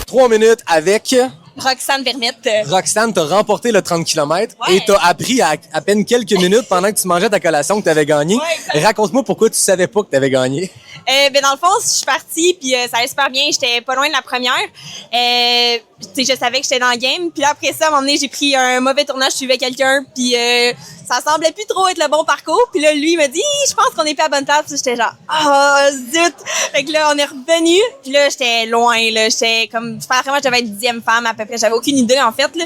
3 minutes avec Roxane Vermette. Roxane, t'as remporté le 30 km Ouais. et t'as appris à peine quelques minutes pendant que tu mangeais ta collation que t'avais gagné. Ouais, Raconte-moi pourquoi tu savais pas que t'avais gagné. Dans le fond, je suis partie, puis ça allait super bien. J'étais pas loin de la première. Je savais que j'étais dans le game. Puis après ça, à un moment donné, j'ai pris un mauvais tournage, je suivais quelqu'un, puis ça semblait plus trop être le bon parcours. Puis là, lui, il m'a dit « Je pense qu'on est plus à bonne table. » Puis j'étais genre « Ah, zut! » Fait que là, on est revenu. Puis là, j'étais loin, là. J'étais comme... Vraiment, je devais être 10e femme à peu près. J'avais aucune idée, en fait, là.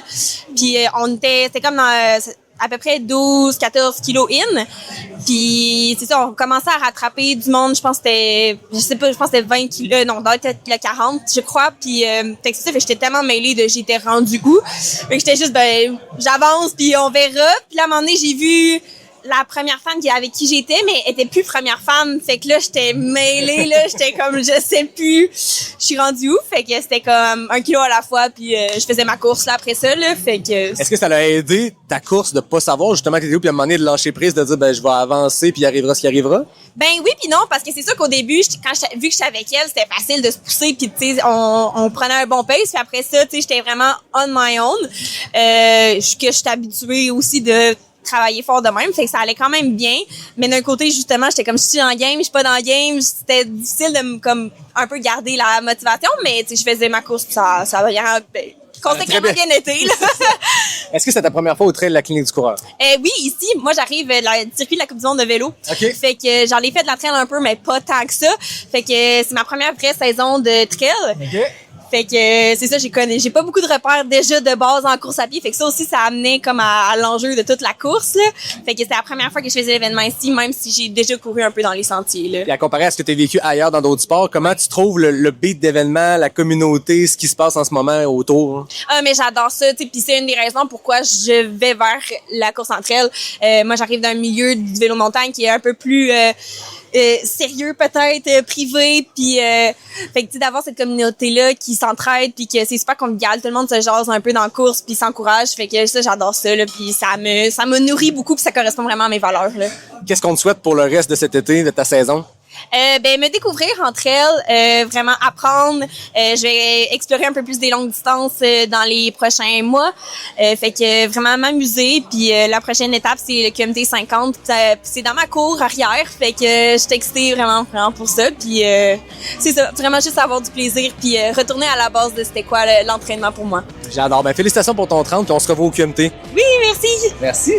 Puis c'était comme dans... à peu près 12-14 kilos in. Puis c'est ça, on commençait à rattraper du monde. Je pense que c'était 20 kilos, non, peut-être le 40, je crois. Puis fait que j'étais tellement mêlée de j'étais rendue où. Fait que j'étais juste, j'avance, puis on verra. Puis là, à un moment donné, j'ai vu la première femme avec qui j'étais, mais elle était plus première femme. Fait que là, j'étais mêlée, là. J'étais comme, je sais plus, je suis rendue où. Fait que c'était comme 1 kilo à la fois, puis je faisais ma course là après ça, là. Fait que... Est-ce que ça l'a aidé ta course de pas savoir justement que t'étais où, puis à un moment donné de lâcher prise, de dire, je vais avancer, puis il arrivera ce qui arrivera? Ben oui puis non, parce que c'est sûr qu'au début, vu que j'étais avec elle, c'était facile de se pousser, puis tu sais, on prenait un bon pace, puis après ça, tu sais, j'étais vraiment on my own. Que j'étais habituée aussi de travailler fort de même, fait que ça allait quand même bien, mais d'un côté justement j'étais comme je suis en game, je suis pas dans le game, c'était difficile de me comme un peu garder la motivation, mais tu sais je faisais ma course, ça a bien conséquemment bien été là. Est-ce que c'est ta première fois au trail de la clinique du coureur? Oui, ici, moi j'arrive du circuit de la Coupe du monde de vélo. Okay. Fait que j'en ai fait de la trail un peu, mais pas tant que ça. Fait que c'est ma première vraie saison de trail. Okay. Fait que c'est ça, j'ai pas beaucoup de repères déjà de base en course à pied. Fait que ça aussi, ça a amené comme à l'enjeu de toute la course, là. Fait que c'était la première fois que je faisais l'événement ici, même si j'ai déjà couru un peu dans les sentiers, là. Et à comparer à ce que tu as vécu ailleurs dans d'autres sports, comment tu trouves le beat d'événement, la communauté, ce qui se passe en ce moment autour? Ah, mais j'adore ça, tu sais, puis c'est une des raisons pourquoi je vais vers la course entre elles. Moi, j'arrive d'un milieu du vélo montagne qui est un peu plus sérieux peut-être, privé, puis fait que tu sais d'avoir cette communauté là qui s'entraide, puis que c'est super convivial, tout le monde se jase un peu dans la course puis s'encourage, fait que ça j'adore ça là, puis ça me nourrit beaucoup, puis ça correspond vraiment à mes valeurs là. Qu'est-ce qu'on te souhaite pour le reste de cet été, de ta saison? Me découvrir entre elles, vraiment apprendre. Je vais explorer un peu plus des longues distances dans les prochains mois. Fait que vraiment m'amuser. Puis la prochaine étape, c'est le QMT 50. C'est dans ma cour arrière. Fait que je suis excitée vraiment pour ça. Puis c'est ça, vraiment juste avoir du plaisir. Puis retourner à la base de c'était quoi l'entraînement pour moi. J'adore. Félicitations pour ton 30, puis on se revoit au QMT. Oui, merci. Merci.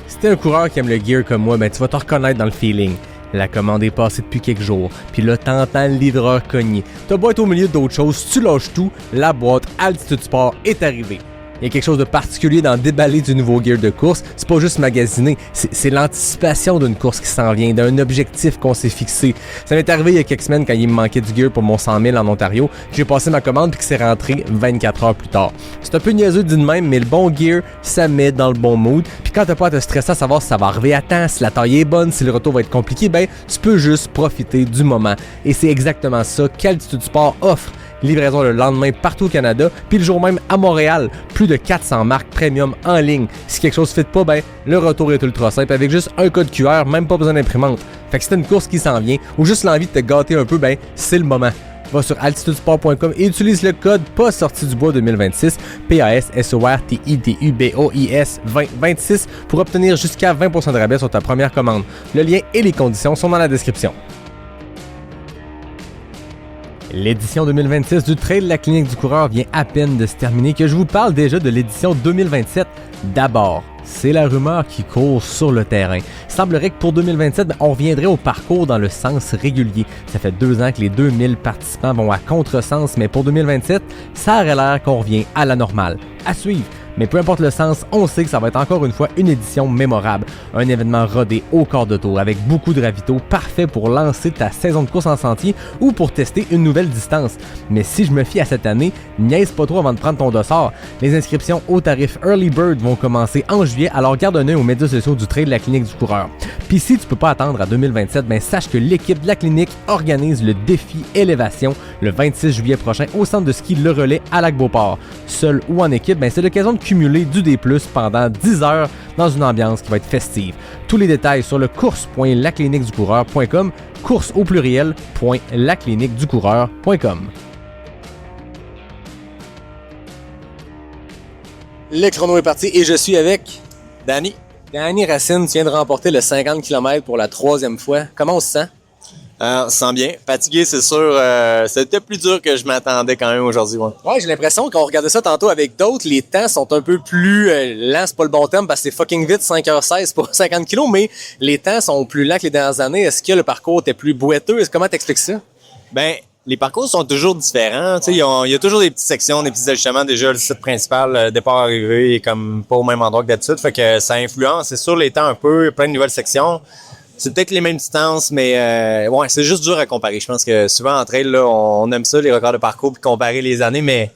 Si t'es un coureur qui aime le gear comme moi, tu vas te reconnaître dans le feeling. La commande est passée depuis quelques jours, puis là t'entends le livreur cogner. T'as beau être au milieu d'autres choses, tu lâches tout, la boîte Altitude Sport est arrivée. Il y a quelque chose de particulier dans déballer du nouveau gear de course. C'est pas juste magasiner, c'est l'anticipation d'une course qui s'en vient, d'un objectif qu'on s'est fixé. Ça m'est arrivé il y a quelques semaines quand il me manquait du gear pour mon 100 000 en Ontario. J'ai passé ma commande puis que c'est rentré 24 heures plus tard. C'est un peu niaiseux dit de même, mais le bon gear, ça met dans le bon mood. Puis quand t'as pas à te stresser à savoir si ça va arriver à temps, si la taille est bonne, si le retour va être compliqué, tu peux juste profiter du moment. Et c'est exactement ça qu'Altitude Sport offre. Livraison le lendemain partout au Canada, puis le jour même à Montréal. Plus de 400 marques premium en ligne. Si quelque chose ne fit pas, le retour est ultra simple avec juste un code QR, même pas besoin d'imprimante. Fait que si t'as une course qui s'en vient ou juste l'envie de te gâter un peu, c'est le moment. Va sur altitudesport.com et utilise le code pas sorti du bois 2026, PASSORTIDUBOIS 2026 pour obtenir jusqu'à 20% de rabais sur ta première commande. Le lien et les conditions sont dans la description. L'édition 2026 du Trail de la Clinique du Coureur vient à peine de se terminer que je vous parle déjà de l'édition 2027. D'abord, c'est la rumeur qui court sur le terrain. Il semblerait que pour 2027, on reviendrait au parcours dans le sens régulier. Ça fait 2 ans que les 2000 participants vont à contresens, mais pour 2027, ça aurait l'air qu'on revient à la normale. À suivre. Mais peu importe le sens, on sait que ça va être encore une fois une édition mémorable. Un événement rodé au quart de tour avec beaucoup de ravitaux, parfait pour lancer ta saison de course en sentier ou pour tester une nouvelle distance. Mais si je me fie à cette année, niaise pas trop avant de prendre ton dossard. Les inscriptions au tarif Early Bird vont commencer en juillet, alors garde un œil aux médias sociaux du Trail de la Clinique du Coureur. Puis si tu peux pas attendre à 2027, sache que l'équipe de la clinique organise le défi Élévation le 26 juillet prochain au centre de ski Le Relais à Lac-Beauport. Seul ou en équipe, c'est l'occasion de cumuler du D+, pendant 10 heures dans une ambiance qui va être festive. Tous les détails sur le course.lacliniqueducoureur.com, course au pluriel.lacliniqueducoureur.com. Le chrono est parti et je suis avec Danny. Danny Racine, tu viens de remporter le 50 km pour la 3e fois. Comment on se sent? On se sent bien. Fatigué, c'est sûr. C'était plus dur que je m'attendais quand même aujourd'hui. Ouais, j'ai l'impression qu'on regardait ça tantôt avec d'autres. Les temps sont un peu plus lents. C'est pas le bon terme parce que c'est fucking vite, 5h16 pour 50 km, mais les temps sont plus lents que les dernières années. Est-ce que le parcours était plus boiteux? Comment t'expliques ça? les parcours sont toujours différents. Tu sais, il y a toujours des petites sections, des petits ajustements. Déjà, le site principal, le départ-arrivée est comme pas au même endroit que d'habitude. Fait que ça influence. C'est sûr, les temps un peu, plein de nouvelles sections. C'est peut-être les mêmes distances, mais ouais, c'est juste dur à comparer. Je pense que souvent, en trail, là, on aime ça, les records de parcours, puis comparer les années, mais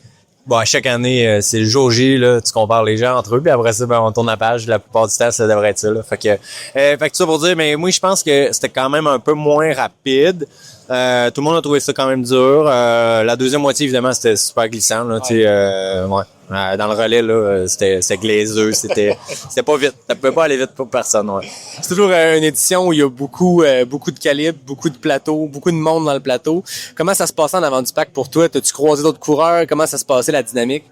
bon, à chaque année, c'est le jour J, là, tu compares les gens entre eux, puis après ça, ben, on tourne la page. La plupart du temps, ça devrait être ça. Là. Fait que ça pour dire, mais moi, je pense que c'était quand même un peu moins rapide. Tout le monde a trouvé ça quand même dur. La deuxième moitié, évidemment, c'était super glissant. Là, dans le relais, là, c'était glaiseux, c'était pas vite. Ça pouvait pas aller vite pour personne. Ouais. C'est toujours une édition où il y a beaucoup de calibres, beaucoup de plateaux, beaucoup de monde dans le plateau. Comment ça se passait en avant du pack pour toi? T'as-tu croisé d'autres coureurs? Comment ça se passait, la dynamique?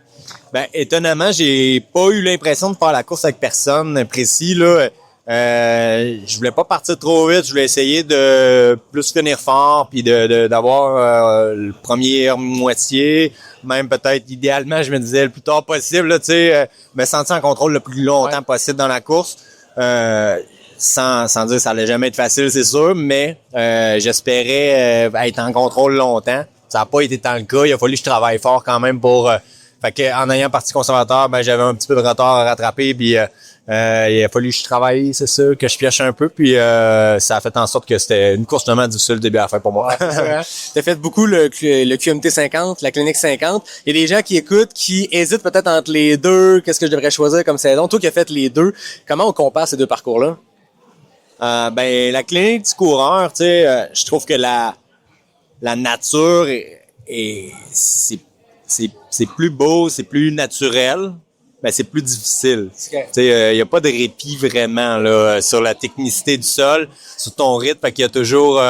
Ben, étonnamment, j'ai pas eu l'impression de faire la course avec personne précis, là. Je voulais pas partir trop vite, je voulais essayer de plus finir fort puis d'avoir le première moitié, même peut-être idéalement, je me disais le plus tard possible là, tu sais, me sentir en contrôle le plus longtemps possible dans la course. Sans dire que ça allait jamais être facile, c'est sûr, mais j'espérais être en contrôle longtemps. Ça n'a pas été tant le cas, il a fallu que je travaille fort quand même pour fait que en ayant parti conservateur, ben j'avais un petit peu de retard à rattraper puis il a fallu que je travaille, c'est sûr, que je pioche un peu, puis ça a fait en sorte que c'était une course vraiment difficile du début à la fin pour moi. T'as fait beaucoup le QMT 50, la clinique 50. Il y a des gens qui écoutent, qui hésitent peut-être entre les deux, qu'est-ce que je devrais choisir comme saison. Toi qui as fait les deux, comment on compare ces deux parcours-là? Ben la clinique du coureur, tu sais, je trouve que la nature c'est plus beau, c'est plus naturel. Ben c'est plus difficile. Tu sais, y a pas de répit vraiment là sur la technicité du sol, sur ton rythme, fait qu'il y a toujours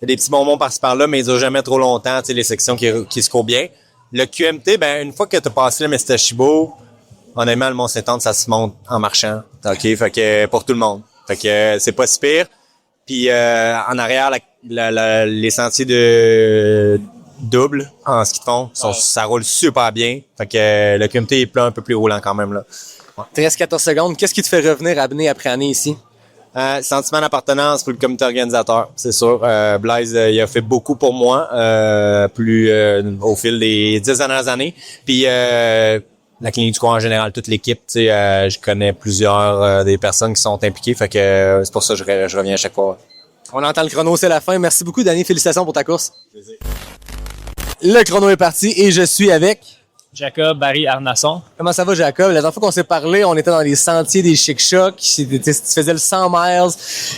des petits bonbons par-ci par-là, mais ils durent jamais trop longtemps, tu sais, les sections qui se courent bien. Le QMT, ben une fois que tu as passé le Mestachibo, honnêtement le Mont-Saint-Anne, ça se monte en marchant. OK, fait que pour tout le monde. Fait que c'est pas si pire. Puis en arrière les sentiers de double en ski de fond, ça roule super bien. Fait que le QMT est un peu plus roulant quand même là. Ouais. 13-14 secondes. Qu'est-ce qui te fait revenir année après année ici? Sentiment d'appartenance pour le comité organisateur, c'est sûr. Blaise, il a fait beaucoup pour moi au fil des 10 dernières années. Puis la clinique du coureur en général, toute l'équipe, tu sais, je connais plusieurs des personnes qui sont impliquées. Fait que c'est pour ça que je reviens à chaque fois. On entend le chrono, c'est la fin. Merci beaucoup, Danny. Félicitations pour ta course. Plaisir. Le chrono est parti et je suis avec Jacob Barry Arnasson. Comment ça va, Jacob? La dernière fois qu'on s'est parlé, on était dans les sentiers des Chic-Chocs. Tu faisais le 100 miles.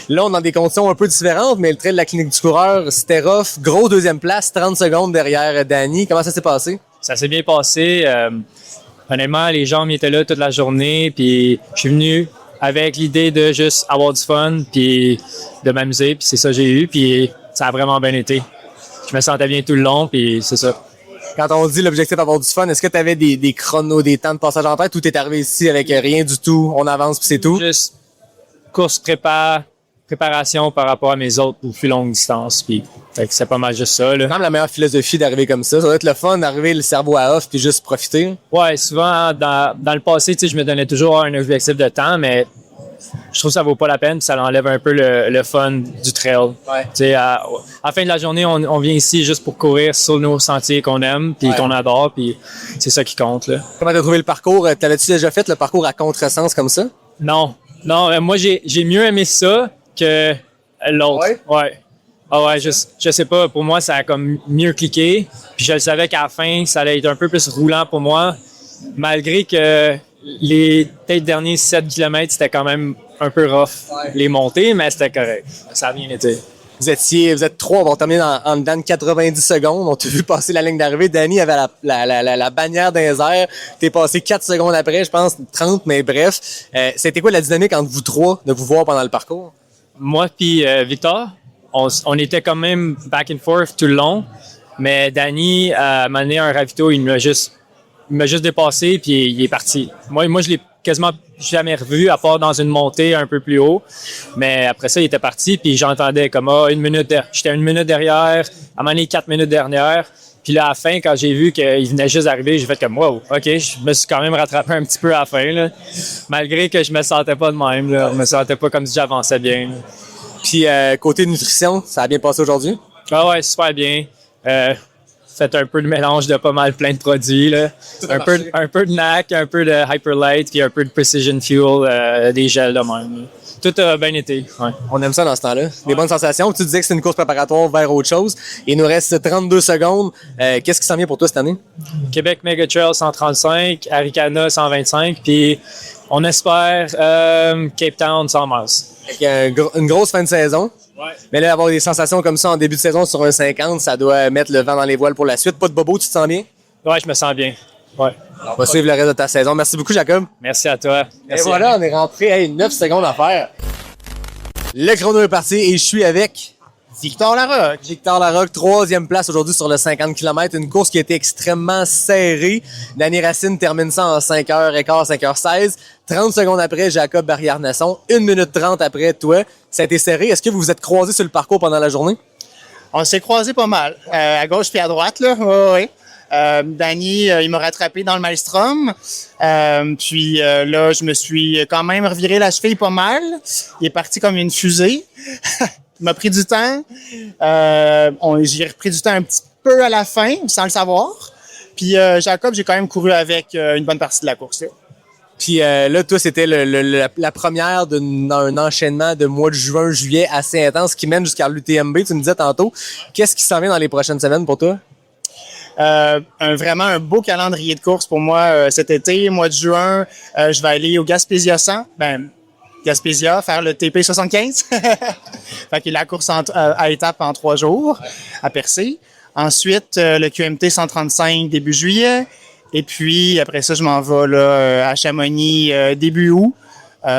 Là, on est dans des conditions un peu différentes, mais le trail de la clinique du coureur, c'était rough. Gros deuxième place, 30 secondes derrière Danny. Comment ça s'est passé? Ça s'est bien passé. Honnêtement, les gens étaient là toute la journée, puis je suis venu avec l'idée de juste avoir du fun, puis de m'amuser, puis c'est ça que j'ai eu, puis ça a vraiment bien été. Je me sentais bien tout le long, puis c'est ça. Quand on dit l'objectif d'avoir du fun, est-ce que tu avais des chronos, des temps de passage en tête, ou t'es arrivé ici avec rien du tout, on avance puis c'est tout? Juste course préparation par rapport à mes autres plus longues distances, puis fait que c'est pas mal juste ça. Là. C'est quand même la meilleure philosophie d'arriver comme ça. Ça doit être le fun d'arriver le cerveau à off puis juste profiter. Ouais, souvent dans le passé, tu sais, je me donnais toujours un objectif de temps, mais je trouve que ça vaut pas la peine, ça enlève un peu le fun du trail. Ouais. Tu sais, à la fin de la journée, on vient ici juste pour courir sur nos sentiers qu'on aime puis qu'on adore, puis c'est ça qui compte là. Comment t'as trouvé le parcours? T'avais-tu déjà fait le parcours à contresens comme ça? Non, moi j'ai mieux aimé ça que l'autre. Ouais. Ah ouais, je sais pas, pour moi ça a comme mieux cliqué, puis je le savais qu'à la fin ça allait être un peu plus roulant pour moi, malgré que les peut-être derniers 7 km c'était quand même un peu rough, les montées, mais c'était correct. Ça a bien été. Vous êtes trois, on va terminer en dedans de 90 secondes. On t'a vu passer la ligne d'arrivée. Danny avait la bannière dans les airs. T'es passé 4 secondes après, je pense, 30, mais bref. C'était quoi la dynamique entre vous trois de vous voir pendant le parcours? Moi puis Victor, on était quand même back and forth tout le long, mais Danny m'a amené un ravito, il m'a juste dépassé puis il est parti. Moi je l'ai quasiment jamais revu à part dans une montée un peu plus haut, mais après ça il était parti puis j'entendais comme j'étais 1 minute derrière, à un moment donné 4 minutes derrière, puis là à la fin quand j'ai vu qu'il venait juste d'arriver, j'ai fait comme wow, ok, je me suis quand même rattrapé un petit peu à la fin là, malgré que je me sentais pas de même là, je me sentais pas comme si j'avançais bien là. Puis côté nutrition, ça a bien passé aujourd'hui? Ah ouais, super bien. Fait un peu de mélange de pas mal plein de produits, là. Un peu de NAC, un peu de Hyperlight, puis un peu de Precision Fuel, des gels de même. Tout a bien été. Ouais. On aime ça dans ce temps-là. Des bonnes sensations. Tu disais que c'est une course préparatoire vers autre chose. Il nous reste 32 secondes. Qu'est-ce qui s'en vient pour toi cette année? Québec Mega Trail 135, Arikana 125, puis on espère Cape Town 100 miles. Une grosse fin de saison. Ouais. Mais là, avoir des sensations comme ça en début de saison sur un 50, ça doit mettre le vent dans les voiles pour la suite. Pas de bobo, tu te sens bien? Ouais, je me sens bien. Ouais. On va suivre le reste de ta saison. Merci beaucoup, Jacob. Merci à toi. Merci. Et voilà, on est rentré. 9 secondes à faire. Le chrono est parti et je suis avec Victor Larocque. Victor Larocque, 3e place aujourd'hui sur le 50 km. Une course qui a été extrêmement serrée. Dany Racine termine ça en 5h15, 5h16. 30 secondes après, Jacob Barrière-Nasson. 1 minute 30 après, toi. Ça a été serré. Est-ce que vous vous êtes croisés sur le parcours pendant la journée? On s'est croisés pas mal. À gauche puis à droite, là. Oui. Dany, il m'a rattrapé dans le Maelstrom. Puis là, je me suis quand même reviré la cheville pas mal. Il est parti comme une fusée. Il m'a pris du temps. J'ai repris du temps un petit peu à la fin, sans le savoir. Puis Jacob, j'ai quand même couru avec une bonne partie de la course. Là. Puis là, toi, c'était la première d'un enchaînement de mois de juin, juillet assez intense qui mène jusqu'à l'UTMB. Tu me disais tantôt. Qu'est-ce qui s'en vient dans les prochaines semaines pour toi? Vraiment un beau calendrier de course pour moi cet été. Mois de juin, je vais aller au Gaspésia 100. Gaspésia, faire le TP 75. Fait que la course à étapes en 3 jours à Percé. Ensuite, le QMT 135 début juillet. Et puis, après ça, je m'en vais là, à Chamonix début août,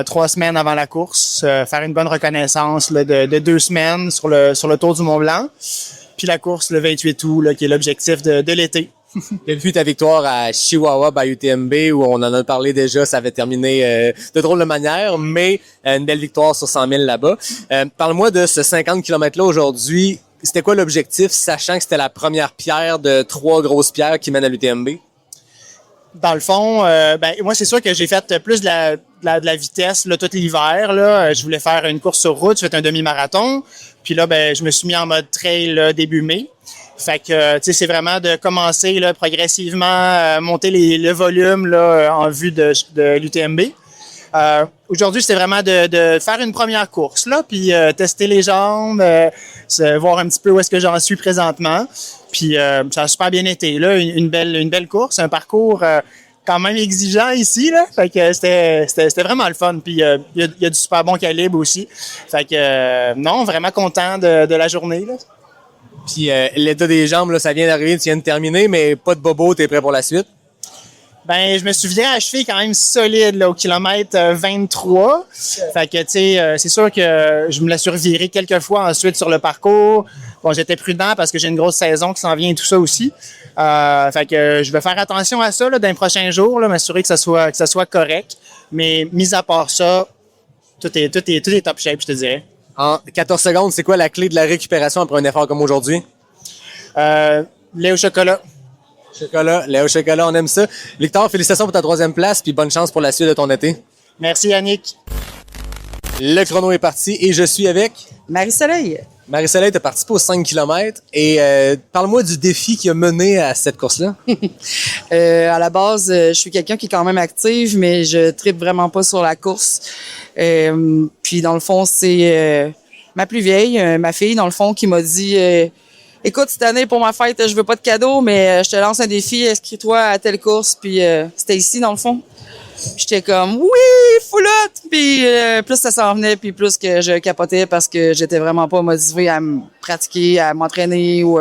3 semaines avant la course, faire une bonne reconnaissance là, de 2 semaines sur le Tour du Mont-Blanc. Puis la course le 28 août, là, qui est l'objectif de l'été. Depuis ta victoire à Chihuahua by UTMB, où on en a parlé déjà, ça avait terminé de drôle de manière, mais une belle victoire sur 100 000 là-bas. Parle-moi de ce 50 km-là aujourd'hui. C'était quoi l'objectif, sachant que c'était la première pierre de 3 grosses pierres qui mènent à l'UTMB? Dans le fond, moi, c'est sûr que j'ai fait plus de la vitesse là, tout l'hiver. Là. Je voulais faire une course sur route, j'ai fait un demi-marathon. Puis là, je me suis mis en mode trail là, début mai. Fait que, tu sais, c'est vraiment de commencer là, progressivement, monter le volume là, en vue de l'UTMB. Aujourd'hui, c'était vraiment de faire une première course, là, puis tester les jambes, voir un petit peu où est-ce que j'en suis présentement. Puis ça a super bien été, là, une belle course, un parcours quand même exigeant ici, là. Fait que c'était vraiment le fun. Puis il y a du super bon calibre aussi. Fait que non, vraiment content de la journée, là. Puis l'état des jambes, là, ça vient d'arriver, tu viens de terminer, mais pas de bobo, t'es prêt pour la suite? Je me suis viré à cheville quand même solide là, au kilomètre 23. Fait que, tu sais, c'est sûr que je me la suis reviré quelques fois ensuite sur le parcours. Bon, j'étais prudent parce que j'ai une grosse saison qui s'en vient et tout ça aussi. Fait que je vais faire attention à ça là, dans les prochains jours, là, m'assurer que ça soit correct. Mais mis à part ça, tout est top shape, je te dirais. En 14 secondes, c'est quoi la clé de la récupération après un effort comme aujourd'hui? Lait au chocolat. Lait au chocolat, on aime ça. Victor, félicitations pour ta 3e place, puis bonne chance pour la suite de ton été. Merci Yannick. Le chrono est parti et je suis avec... Marie-Soleil. Marie-Soleil, tu as participé aux 5 km et parle-moi du défi qui a mené à cette course-là. À la base, je suis quelqu'un qui est quand même active, mais je tripe vraiment pas sur la course. Puis dans le fond, c'est ma plus vieille, ma fille, dans le fond, qui m'a dit écoute, cette année, pour ma fête, je veux pas de cadeau, mais je te lance un défi, inscris-toi à telle course. Puis c'était ici, dans le fond. J'étais comme, oui, foulotte! Puis plus ça s'en venait, puis plus que je capotais parce que j'étais vraiment pas motivée à me pratiquer, à m'entraîner ou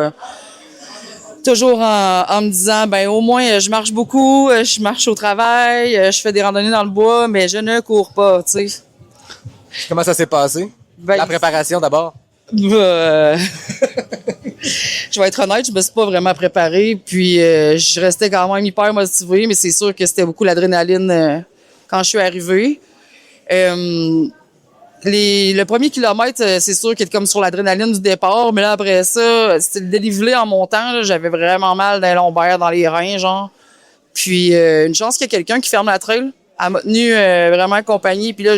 toujours en me disant, au moins, je marche beaucoup, je marche au travail, je fais des randonnées dans le bois, mais je ne cours pas, tu sais. Comment ça s'est passé? La préparation d'abord? Je vais être honnête, je me suis pas vraiment préparée, puis je restais quand même hyper motivée, mais c'est sûr que c'était beaucoup l'adrénaline quand je suis arrivée. Le premier kilomètre, c'est sûr qu'il était comme sur l'adrénaline du départ, mais là après ça, c'était le dénivelé en montant, là, j'avais vraiment mal dans les lombaires, dans les reins, genre. Puis une chance qu'il y a quelqu'un qui ferme la trail, elle m'a tenu vraiment accompagnée, puis là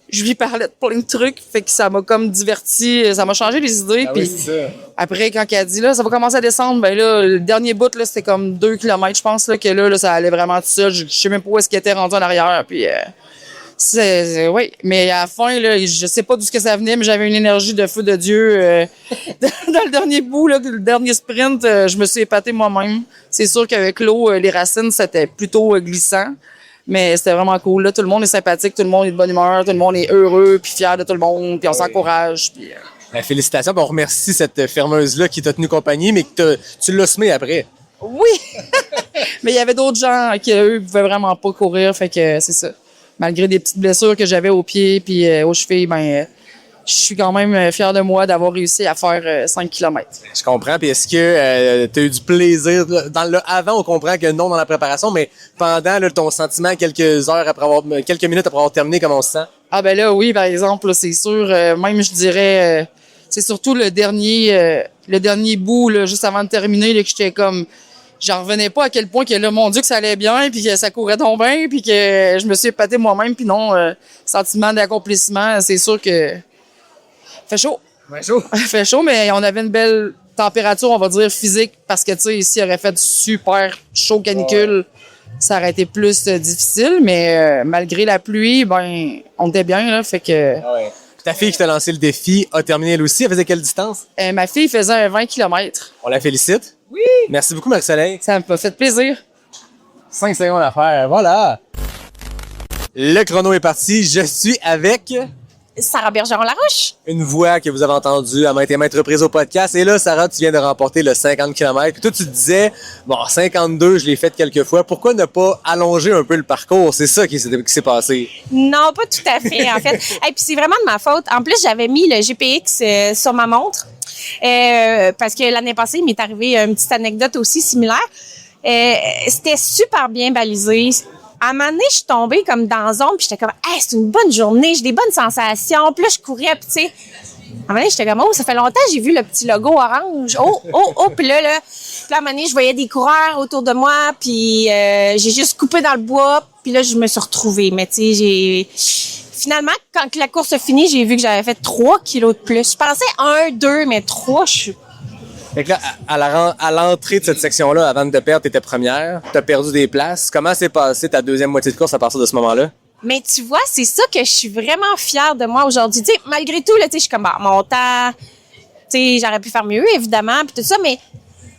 je lui parlais de plein de trucs, fait que ça m'a comme diverti, ça m'a changé les idées. Ah Puis oui, c'est ça. après, quand elle a dit, là, ça va commencer à descendre, ben là, le dernier bout, là, c'était comme 2 km, je pense, là, que là, ça allait vraiment tout seul. Je sais même pas où est-ce qu'il était rendu en arrière, puis oui. Mais à la fin, là, je sais pas d'où ce que ça venait, mais j'avais une énergie de feu de Dieu. Dans le dernier bout, là, le dernier sprint, je me suis épaté moi-même. C'est sûr qu'avec l'eau, les racines, c'était plutôt glissant. Mais c'était vraiment cool. Là, tout le monde est sympathique, tout le monde est de bonne humeur, tout le monde est heureux, puis fier de tout le monde, puis on s'encourage. Puis, Félicitations, puis on remercie cette fermeuse-là qui t'a tenu compagnie, mais que tu l'as semé après. Oui! Mais il y avait d'autres gens qui, eux, pouvaient vraiment pas courir, fait que c'est ça. Malgré des petites blessures que j'avais aux pieds puis aux chevilles, je suis quand même fier de moi d'avoir réussi à faire 5 km. Je comprends. Puis est-ce que tu as eu du plaisir? Avant, on comprend que non dans la préparation, mais pendant ton sentiment quelques minutes après avoir terminé, comment on se sent? Ah ben là, oui, par exemple, là, c'est sûr. Même, je dirais, c'est surtout le dernier bout, là, juste avant de terminer, là, que j'étais comme... J'en revenais pas à quel point que là, mon Dieu, que ça allait bien, puis que ça courait donc bien, puis que je me suis épaté moi-même, puis non, sentiment d'accomplissement, c'est sûr que... Fait chaud. Ouais, chaud. Fait chaud, mais on avait une belle température, on va dire, physique, parce que, tu sais, ici, il aurait fait super chaud canicule. Ça aurait été plus difficile, mais malgré la pluie, on était bien, là, fait que... Ouais. Ta fille qui t'a lancé le défi a terminé elle aussi. Elle faisait quelle distance? Ma fille faisait un 20 km. On la félicite. Oui! Merci beaucoup, Marie-Soleil. Ça m'a fait plaisir. 5 secondes à faire, voilà. Le chrono est parti. Je suis avec... Sarah Bergeron-Larouche. Une voix que vous avez entendue à maintes et maintes reprises au podcast. Et là, Sarah, tu viens de remporter le 50 km. Puis toi, tu te disais, 52, je l'ai fait quelques fois. Pourquoi ne pas allonger un peu le parcours? C'est ça qui s'est passé. Non, pas tout à fait, en fait. Et puis c'est vraiment de ma faute. En plus, j'avais mis le GPX sur ma montre. Parce que l'année passée, il m'est arrivé une petite anecdote aussi similaire. C'était super bien balisé. À un moment donné, je suis tombée comme dans la zone, puis j'étais comme, hey, c'est une bonne journée, j'ai des bonnes sensations. Puis là, je courais, puis tu sais, à un moment donné, j'étais comme, oh, ça fait longtemps que j'ai vu le petit logo orange. Oh, puis là, à un moment donné, je voyais des coureurs autour de moi, puis j'ai juste coupé dans le bois, puis là, je me suis retrouvée. Mais tu sais, finalement, quand la course a fini, j'ai vu que j'avais fait 3 kilos de plus. Je pensais 1, 2, mais 3, je suis... Fait que là, à l'entrée de cette section-là, avant de te perdre, t'étais première, t'as perdu des places. Comment s'est passée ta deuxième moitié de course à partir de ce moment-là? Mais tu vois, c'est ça que je suis vraiment fière de moi aujourd'hui. Tu sais, malgré tout, là, tu sais, je suis comme, mon temps, tu sais, j'aurais pu faire mieux, évidemment, puis tout ça, mais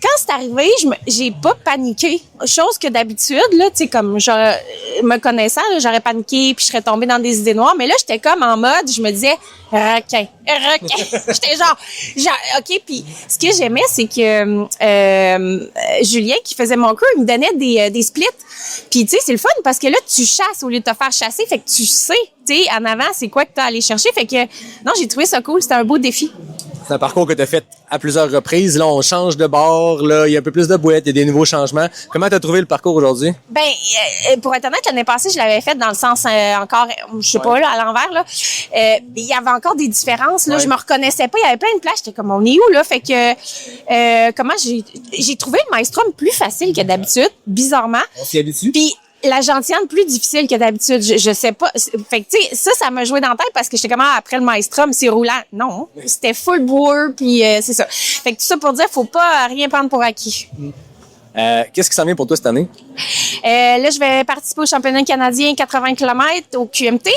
quand c'est arrivé, j'ai pas paniqué. Chose que d'habitude, là, tu sais, comme me connaissant, là, j'aurais paniqué puis je serais tombée dans des idées noires. Mais là, j'étais comme en mode, je me disais, requin. J'étais genre, OK. Puis ce que j'aimais, c'est que Julien, qui faisait mon crew, il me donnait des splits. Puis tu sais, c'est le fun parce que là, tu chasses au lieu de te faire chasser. Fait que tu sais, tu sais, en avant, c'est quoi que t'as à aller chercher. Fait que, non, j'ai trouvé ça cool. C'était un beau défi. C'est un parcours que tu as fait à plusieurs reprises. Là, on change de bord. Là, il y a un peu plus de boîtes. Il y a des nouveaux changements. Comment tu as trouvé le parcours aujourd'hui? Ben, pour être honnête, l'année passée, je l'avais fait dans le sens encore, je sais pas, là, à l'envers, là. Il y avait encore des différences, là. Ouais. Je me reconnaissais pas. Il y avait plein de places. J'étais comme, on est où, là? Fait que, comment j'ai trouvé le Maelstrom plus facile que d'habitude, bizarrement. On s'y habitue. Puis, la gentiane plus difficile que d'habitude. Je sais pas. Fait que, tu sais, ça m'a joué dans la tête parce que j'étais comme, après le Maelstrom, c'est roulant. Non. C'était full bourre, puis c'est ça. Fait que tout ça pour dire, faut pas rien prendre pour acquis. Qu'est-ce qui s'en vient pour toi cette année? Là, je vais participer au championnat canadien 80 km au QMT.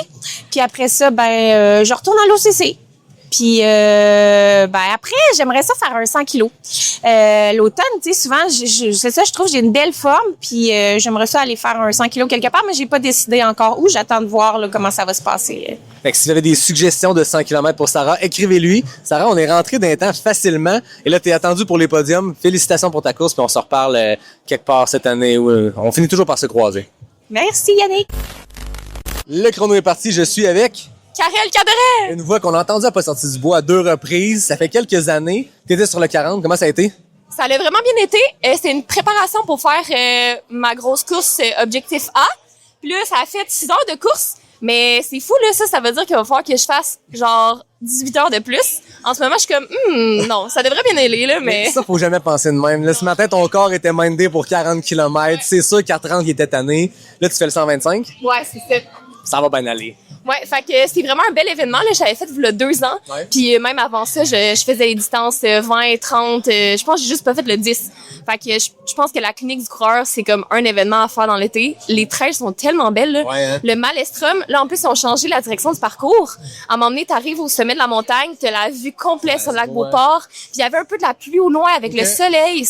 Puis après ça, je retourne à l'OCC. Puis après, j'aimerais ça faire un 100 kilos. L'automne, tu sais, souvent, c'est ça, je trouve j'ai une belle forme. Puis j'aimerais ça aller faire un 100 kilos quelque part, mais j'ai pas décidé encore où. J'attends de voir là, comment ça va se passer. Fait que si vous avez des suggestions de 100 km pour Sarah, écrivez-lui. Sarah, on est rentré d'un temps facilement. Et là, t'es attendu pour les podiums. Félicitations pour ta course, puis on se reparle quelque part cette année. On finit toujours par se croiser. Merci, Yannick. Le chrono est parti. Je suis avec... Karel Caderet! Une voix qu'on a entendue à Pas sorti du bois à 2 reprises. Ça fait quelques années. T'étais sur le 40. Comment ça a été? Ça a vraiment bien été. C'était une préparation pour faire ma grosse course Objectif A. Puis là, ça a fait 6 heures de course. Mais c'est fou, là, ça veut dire qu'il va falloir que je fasse genre 18 heures de plus. En ce moment, je suis comme, non, ça devrait bien aller, là, mais... Ça, faut jamais penser de même. Là, ce matin, ton corps était mindé pour 40 km. C'est sûr qu'à 30, il était tanné. Là, tu fais le 125? Ouais, c'est ça. ça va bien aller. Ouais, fait que c'était vraiment un bel événement. Là, j'avais fait il y a 2 ans. Ouais. Puis même avant ça, je faisais les distances 20, 30. Je pense que j'ai juste pas fait le 10. Fait que je pense que la clinique du coureur, c'est comme un événement à faire dans l'été. Les trails sont tellement belles. Là. Ouais, hein? Le Malestrum, là en plus, ils ont changé la direction du parcours. À un moment donné, t'arrives au sommet de la montagne, t'as la vue complète sur le lac Beauport. Puis il y avait un peu de la pluie au loin avec le soleil.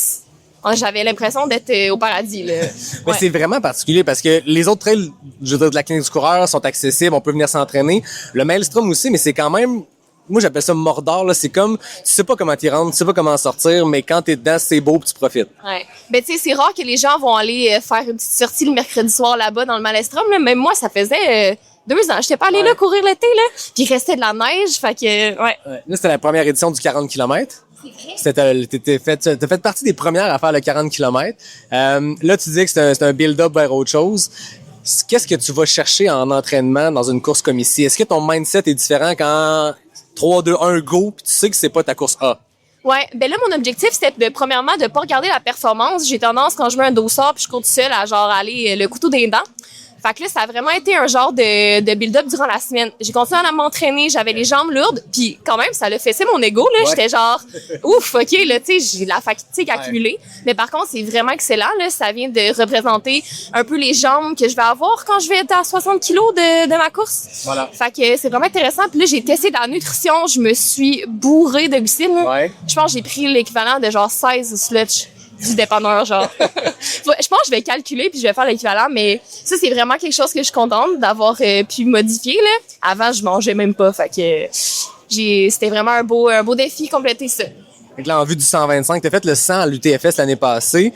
J'avais l'impression d'être au paradis. Là. Mais c'est vraiment particulier parce que les autres trails, je veux dire, de la clinique du coureur sont accessibles, on peut venir s'entraîner. Le Maelstrom aussi, mais c'est quand même, moi j'appelle ça Mordor, là. C'est comme, tu sais pas comment t'y rendre, tu sais pas comment en sortir, mais quand t'es dedans, c'est beau pis tu profites. Ouais. Ben, tu sais, c'est rare que les gens vont aller faire une petite sortie le mercredi soir là-bas dans le Malestrom, là. Même moi, ça faisait 2 ans. J'étais pas allée là courir l'été, là. Puis il restait de la neige, fait que, ouais. Là, c'était la première édition du 40 km. T'as fait partie des premières à faire le 40 km. Là, tu dis que c'est un build-up vers autre chose. Qu'est-ce que tu vas chercher en entraînement dans une course comme ici? Est-ce que ton mindset est différent quand 3, 2, 1, go, puis tu sais que c'est pas ta course A? Ouais, ben là, mon objectif, c'était premièrement de pas regarder la performance. J'ai tendance, quand je mets un dossard puis je cours tout seul, à genre aller le couteau des dents. Fait que là, ça a vraiment été un genre de build-up durant la semaine. J'ai continué à m'entraîner, j'avais les jambes lourdes, puis quand même, ça l'a fessé mon ego, là. Ouais. J'étais genre, ouf, OK, là, tu sais, j'ai la fatigue accumulée. Mais par contre, c'est vraiment excellent, là. Ça vient de représenter un peu les jambes que je vais avoir quand je vais être à 60 kilos de ma course. Voilà. Fait que c'est vraiment intéressant. Puis là, j'ai testé de la nutrition, je me suis bourrée de glucides, là. Ouais. Je pense que j'ai pris l'équivalent de genre 16 sludge du dépanneur, genre. Je pense que je vais calculer puis je vais faire l'équivalent, mais ça, c'est vraiment quelque chose que je suis contente d'avoir pu modifier, là. Avant, je mangeais même pas, fait que c'était vraiment un beau défi compléter ça. Fait que là, en vue du 125, t'as fait le 100 à l'UTFS l'année passée.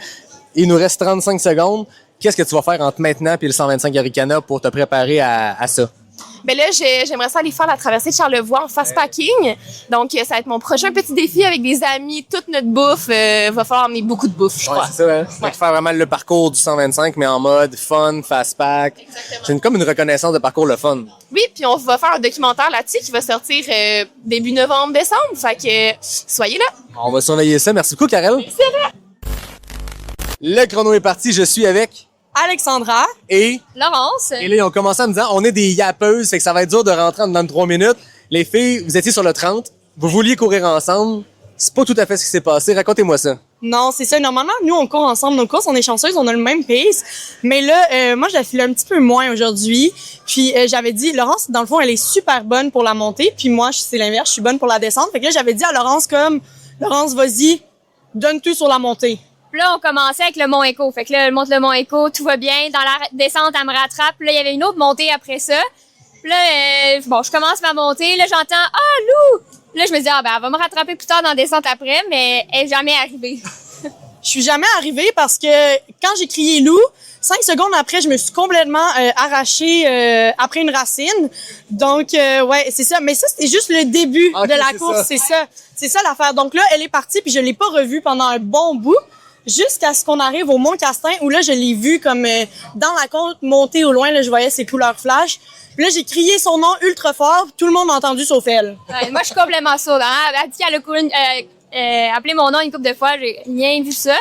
Il nous reste 35 secondes. Qu'est-ce que tu vas faire entre maintenant et le 125 Arikana pour te préparer à ça? Ben là, j'aimerais ça aller faire la traversée de Charlevoix en fast-packing. Donc, ça va être mon prochain petit défi avec des amis, toute notre bouffe. Va falloir emmener beaucoup de bouffe, je crois. C'est ça, hein? Ouais. Faire vraiment le parcours du 125, mais en mode fun, fast-pack. C'est comme une reconnaissance de parcours le fun. Oui, puis on va faire un documentaire là-dessus qui va sortir début novembre, décembre. Fait que, soyez là. On va surveiller ça. Merci beaucoup, Karel. C'est vrai. Le chrono est parti. Je suis avec Alexandra et Laurence. Et là, on commence en me disant, on est des yappeuses, fait que ça va être dur de rentrer en dedans de 3 minutes. Les filles, vous étiez sur le 30, vous vouliez courir ensemble. C'est pas tout à fait ce qui s'est passé. Racontez-moi ça. Non, c'est ça. Normalement, nous, on court ensemble nos courses. On est chanceuses, on a le même pace. Mais là, moi, je la file un petit peu moins aujourd'hui. Puis, j'avais dit, Laurence, dans le fond, elle est super bonne pour la montée. Puis moi, c'est l'inverse, je suis bonne pour la descente. Fait que là, j'avais dit à Laurence Laurence, vas-y, donne tout sur la montée. Puis là, on commençait avec le Mont Écho. Fait que là, elle monte le Mont Écho, tout va bien. Dans la descente, elle me rattrape. Puis là, il y avait une autre montée après ça. Puis là, je commence ma montée. Là, j'entends « Ah, Lou! » Là, je me dis « Ah, ben, elle va me rattraper plus tard dans la descente après. » Mais elle est jamais arrivée. Je suis jamais arrivée parce que quand j'ai crié « Lou », 5 secondes après, je me suis complètement arrachée après une racine. Donc, ouais, c'est ça. Mais ça, c'était juste le début de la course. C'est ça l'affaire. Donc là, elle est partie, puis je l'ai pas revue pendant un bon bout. Jusqu'à ce qu'on arrive au Mont-Castin, où là, je l'ai vu comme dans la côte monter au loin, là, je voyais ses couleurs flash. Puis là, j'ai crié son nom ultra fort, tout le monde m'a entendu sauf elle. Ouais, moi, je suis complètement sourde. Hein? Elle a dit qu'elle a couru, appelé mon nom une couple de fois, j'ai rien vu ça.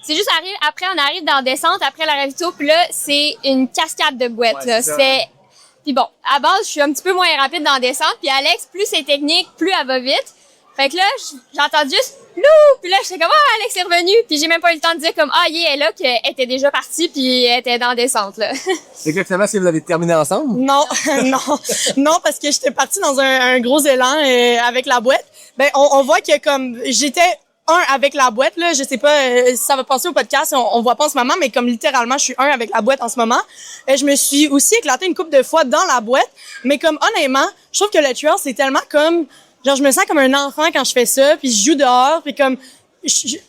C'est juste après, on arrive dans la descente, après la ravito, puis là, c'est une cascade de boîtes. Ouais, là. Puis bon, à base, je suis un petit peu moins rapide dans la descente, puis Alex, plus c'est technique, plus elle va vite. Fait que là, j'entends juste « Lou! » Puis là, j'étais comme « Ah, Alex est revenu! » Puis j'ai même pas eu le temps de dire comme « Ah, elle est là, qu'elle était déjà partie, puis elle était dans la descente, là. » Exactement, est-ce que vous avez terminé ensemble? Non, non, parce que j'étais partie dans un gros élan avec la boîte. Ben, on voit que comme j'étais avec la boîte, là, je sais pas si ça va passer au podcast, on voit pas en ce moment, mais comme littéralement, je suis avec la boîte en ce moment. Je me suis aussi éclatée une couple de fois dans la boîte, mais comme honnêtement, je trouve que le trail, c'est tellement comme... Genre, je me sens comme un enfant quand je fais ça, puis je joue dehors, puis comme...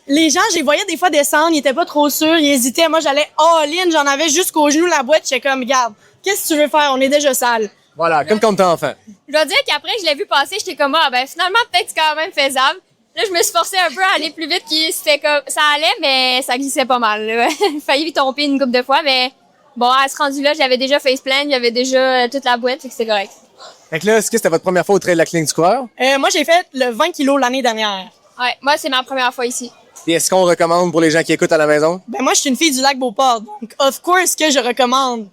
les gens, je les voyais des fois descendre, ils étaient pas trop sûrs, ils hésitaient. Moi, j'allais all-in, j'en avais jusqu'au genou la boîte, j'étais comme, regarde, qu'est-ce que tu veux faire? On est déjà sale. Voilà, comme quand t'es enfant. Je dois dire qu'après, je l'ai vu passer, j'étais comme, ah, ben finalement, peut-être c'est quand même faisable. Là, je me suis forcée un peu à aller plus vite, c'était comme, ça allait, mais ça glissait pas mal. J'ai failli tomber une couple de fois, mais bon, à ce rendu-là, j'avais déjà faceplant, j'avais déjà toute la boîte, fait que c'était correct. Fait que là, est-ce que c'était votre première fois au trail de la clinique du coureur? Moi, j'ai fait le 20 kilos l'année dernière. Ouais, moi, c'est ma première fois ici. Et est-ce qu'on recommande pour les gens qui écoutent à la maison? Ben, moi, je suis une fille du lac Beauport, donc of course que je recommande.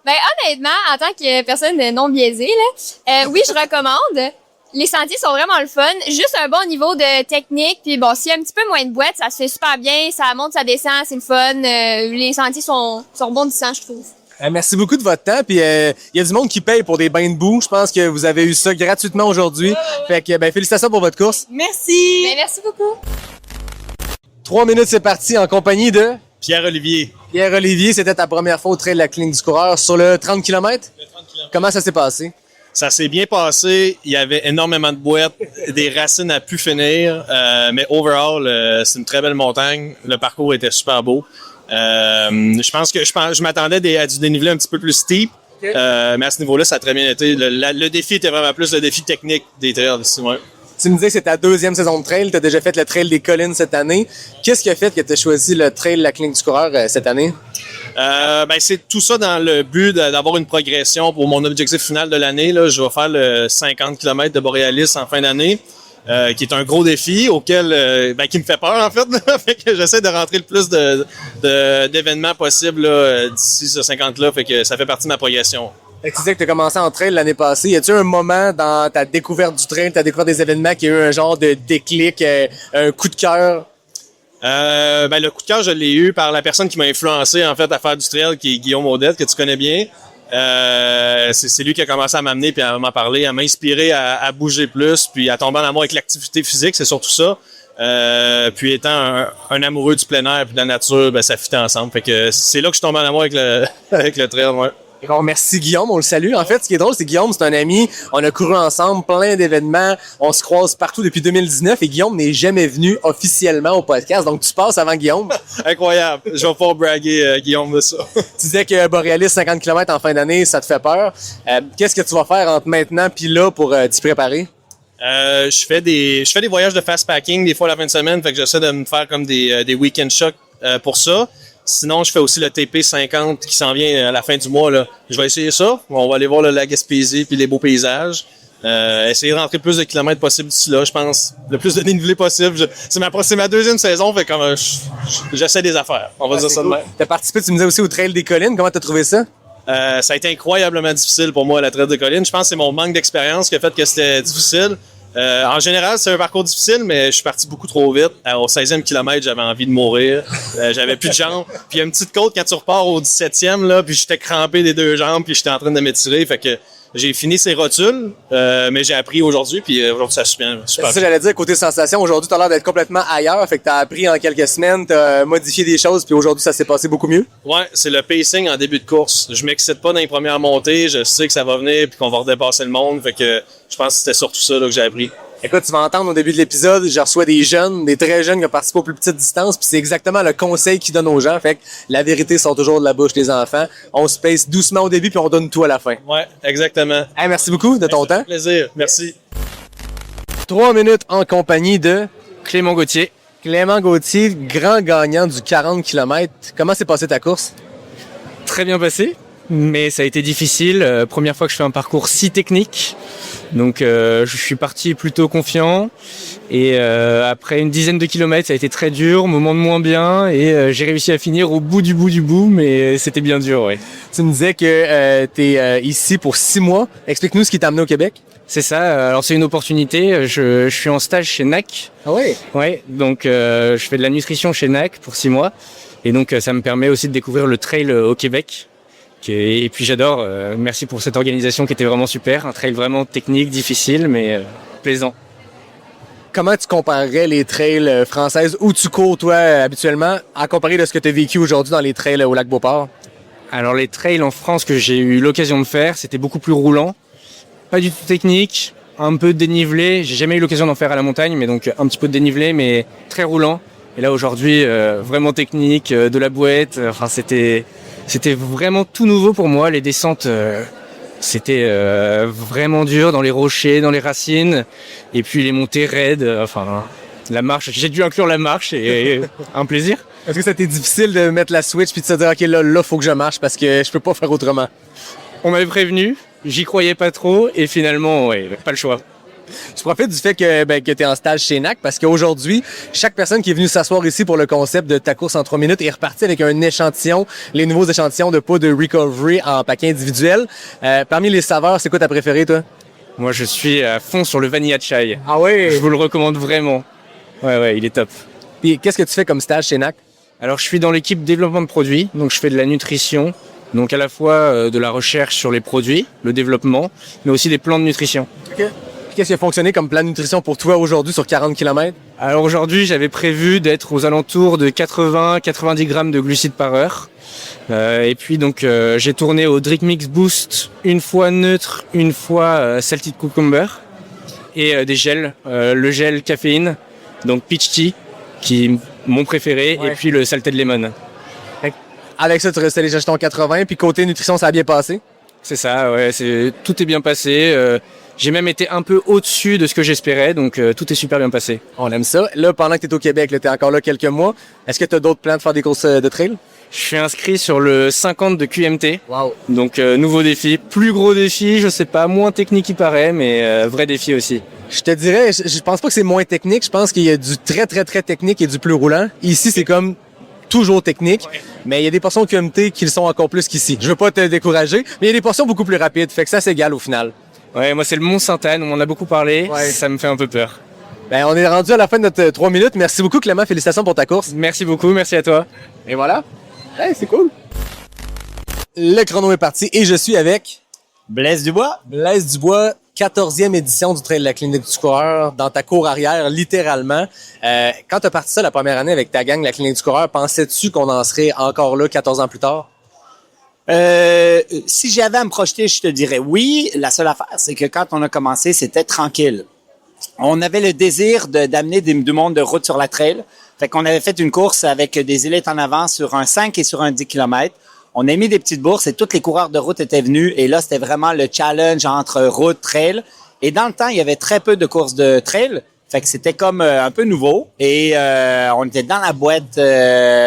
Ben honnêtement, en tant que personne non biaisée, là, oui, je recommande. Les sentiers sont vraiment le fun. Juste un bon niveau de technique. Puis bon, s'il y a un petit peu moins de boîtes, ça se fait super bien. Ça monte, ça descend, c'est le fun. Les sentiers sont rebondissants, je trouve. Merci beaucoup de votre temps. Puis il y a du monde qui paye pour des bains de boue. Je pense que vous avez eu ça gratuitement aujourd'hui. Fait que félicitations pour votre course. Merci. Ben, merci beaucoup. 3 minutes, c'est parti en compagnie de Pierre-Olivier. Pierre-Olivier, c'était ta première fois au trail de la Clinique du Coureur sur le 30 km? Le 30 km. Comment ça s'est passé? Ça s'est bien passé. Il y avait énormément de boîtes, des racines à pu finir. Mais overall, c'est une très belle montagne. Le parcours était super beau. Je m'attendais à du dénivelé un petit peu plus steep. Mais à ce niveau-là, ça a très bien été. Le défi était vraiment plus le défi technique des trails ici. Ouais. Tu me disais que c'est ta 2e saison de trail. Tu as déjà fait le trail des collines cette année. Qu'est-ce qui a fait que tu as choisi le trail de la Clinique du Coureur cette année? C'est tout ça dans le but d'avoir une progression pour mon objectif final de l'année. Là, je vais faire le 50 km de Borealis en fin d'année, qui est un gros défi auquel qui me fait peur en fait. Fait que j'essaie de rentrer le plus d'événements possibles là, d'ici ce 50-là. Fait que ça fait partie de ma progression. Tu disais que tu as commencé en trail l'année passée. Y a-t-il un moment dans ta découverte du trail, ta découverte des événements, qui a eu un genre de déclic, un coup de cœur? Le coup de cœur, je l'ai eu par la personne qui m'a influencé en fait à faire du trail, qui est Guillaume Audette, que tu connais bien. C'est lui qui a commencé à m'amener puis à m'en parler, à m'inspirer à bouger plus, puis à tomber en amour avec l'activité physique, c'est surtout ça. Puis étant un amoureux du plein air et de la nature, ça fitait ensemble. Fait que c'est là que je suis tombé en amour avec le trail. Ouais. Bon, merci Guillaume, on le salue. En fait, ce qui est drôle, c'est que Guillaume, c'est un ami. On a couru ensemble plein d'événements. On se croise partout depuis 2019 et Guillaume n'est jamais venu officiellement au podcast. Donc, tu passes avant Guillaume. Incroyable. Je vais pouvoir braguer Guillaume de ça. Tu disais que Borealis 50 km en fin d'année, ça te fait peur. Qu'est-ce que tu vas faire entre maintenant puis là pour t'y préparer? Je fais des voyages de fast packing des fois la fin de semaine. Fait que j'essaie de me faire comme des week-end shocks pour ça. Sinon, je fais aussi le TP 50 qui s'en vient à la fin du mois. Là. Je vais essayer ça. On va aller voir le lac Gaspésie puis les beaux paysages. Essayer de rentrer le plus de kilomètres possible d'ici là, je pense. Le plus de dénivelé possible. C'est ma 2e saison, fait comme j'essaie des affaires. On va dire ça de même. T'as participé, tu me disais aussi au Trail des Collines. Comment t'as trouvé ça? Ça a été incroyablement difficile pour moi, la Trail des Collines. Je pense que c'est mon manque d'expérience qui a fait que c'était difficile. En général, c'est un parcours difficile, mais je suis parti beaucoup trop vite. Au 16e kilomètre, j'avais envie de mourir. J'avais plus de jambes. Puis il y a une petite côte quand tu repars au 17e, là, puis j'étais crampé des 2 jambes, puis j'étais en train de m'étirer. Fait que j'ai fini ces rotules, mais j'ai appris aujourd'hui, puis aujourd'hui, ça se bien. C'est ça, j'allais dire, côté sensation, aujourd'hui, t'as l'air d'être complètement ailleurs. Fait que t'as appris en quelques semaines, t'as modifié des choses, puis aujourd'hui, ça s'est passé beaucoup mieux. Ouais, c'est le pacing en début de course. Je m'excite pas dans les premières montées. Je sais que ça va venir, puis qu'on va redépasser le monde. Fait que je pense que c'était surtout ça là, que j'ai appris. Écoute, tu vas entendre au début de l'épisode, je reçois des jeunes, des très jeunes qui ont participé aux plus petites distances, puis c'est exactement le conseil qu'ils donnent aux gens. Fait que la vérité sort toujours de la bouche des enfants. On se pace doucement au début, puis on donne tout à la fin. Ouais, exactement. Hey, merci beaucoup de ton temps. Plaisir, merci. 3 minutes en compagnie de Clément Gauthier. Clément Gauthier, grand gagnant du 40 km. Comment s'est passée ta course? Très bien passé, mais ça a été difficile. Première fois que je fais un parcours si technique. Donc je suis parti plutôt confiant et après une dizaine de kilomètres ça a été très dur, moment de moins bien et j'ai réussi à finir au bout du bout mais c'était bien dur, ouais. Tu me disais que t'es ici pour 6 mois. Explique-nous ce qui t'a amené au Québec. C'est ça, alors c'est une opportunité, je suis en stage chez NAC. Ah oui? Ouais, donc je fais de la nutrition chez NAC pour 6 mois et donc ça me permet aussi de découvrir le trail au Québec. Et puis j'adore, merci pour cette organisation qui était vraiment super, un trail vraiment technique, difficile, mais plaisant. Comment tu comparerais les trails françaises où tu cours toi habituellement à comparer de ce que tu as vécu aujourd'hui dans les trails au lac Beauport? Alors les trails en France que j'ai eu l'occasion de faire, c'était beaucoup plus roulant, pas du tout technique, un peu dénivelé, j'ai jamais eu l'occasion d'en faire à la montagne, mais donc un petit peu de dénivelé, mais très roulant. Et là aujourd'hui, vraiment technique, de la bouette, enfin c'était vraiment tout nouveau pour moi. Les descentes, c'était vraiment dur dans les rochers, dans les racines, et puis les montées raides. Enfin, la marche, j'ai dû inclure la marche et un plaisir. Est-ce que ça a été difficile de mettre la switch puis de se dire ok là faut que je marche parce que je peux pas faire autrement? On m'avait prévenu, j'y croyais pas trop et finalement ouais, pas le choix. Je profite du fait que tu es en stage chez NAC parce qu'aujourd'hui, chaque personne qui est venue s'asseoir ici pour le concept de ta course en 3 minutes est repartie avec un échantillon, les nouveaux échantillons de pots de Recovery en paquet individuel. Parmi les saveurs, c'est quoi ta préférée, toi? Moi, je suis à fond sur le Vanilla Chai. Ah oui? Je vous le recommande vraiment. Ouais, il est top. Puis, qu'est-ce que tu fais comme stage chez NAC? Alors, je suis dans l'équipe développement de produits, donc je fais de la nutrition, donc à la fois de la recherche sur les produits, le développement, mais aussi des plans de nutrition. OK. Qu'est-ce qui a fonctionné comme plan de nutrition pour toi aujourd'hui sur 40 km? Alors aujourd'hui, j'avais prévu d'être aux alentours de 80-90 grammes de glucides par heure. Et puis donc j'ai tourné au Drink Mix Boost, une fois neutre, une fois salted cucumber. Et des gels, le gel caféine, donc peach tea, qui est mon préféré, et puis le salted lemon. Avec ça, tu restes allé chercher ton 80, puis côté nutrition, ça a bien passé? C'est ça, ouais, tout est bien passé. J'ai même été un peu au-dessus de ce que j'espérais, donc tout est super bien passé. On aime ça. Là, pendant que tu es au Québec, tu es encore là quelques mois, est-ce que tu as d'autres plans de faire des courses de trail? Je suis inscrit sur le 50 de QMT. Wow. Donc nouveau défi, plus gros défi, je sais pas, moins technique qu'il paraît, mais vrai défi aussi. Je te dirais, je pense pas que c'est moins technique, je pense qu'il y a du très technique et du plus roulant. Ici, c'est comme toujours technique, mais il y a des portions QMT qui le sont encore plus qu'ici. Je veux pas te décourager, mais il y a des portions beaucoup plus rapides, fait que ça s'égale au final. Ouais, moi c'est le Mont-Sainte-Anne, on en a beaucoup parlé, ça me fait un peu peur. Ben, on est rendu à la fin de notre 3 minutes. Merci beaucoup Clément, félicitations pour ta course. Merci beaucoup, merci à toi. Et voilà. Hey, c'est cool. Le chrono est parti et je suis avec Blaise Dubois. Blaise Dubois, 14e édition du Trail de la Clinique du Coureur, dans ta cour arrière, littéralement. Quand tu as parti ça la première année avec ta gang, la Clinique du Coureur, pensais-tu qu'on en serait encore là 14 ans plus tard? Si j'avais à me projeter, je te dirais oui. La seule affaire, c'est que quand on a commencé, c'était tranquille. On avait le désir d'amener du monde de route sur la trail. Fait qu'on avait fait une course avec des élites en avant sur un 5 et sur un 10 km. On a mis des petites bourses et tous les coureurs de route étaient venus. Et là, c'était vraiment le challenge entre route, trail. Et dans le temps, il y avait très peu de courses de trail. Fait que c'était comme un peu nouveau. Et on était dans la boîte,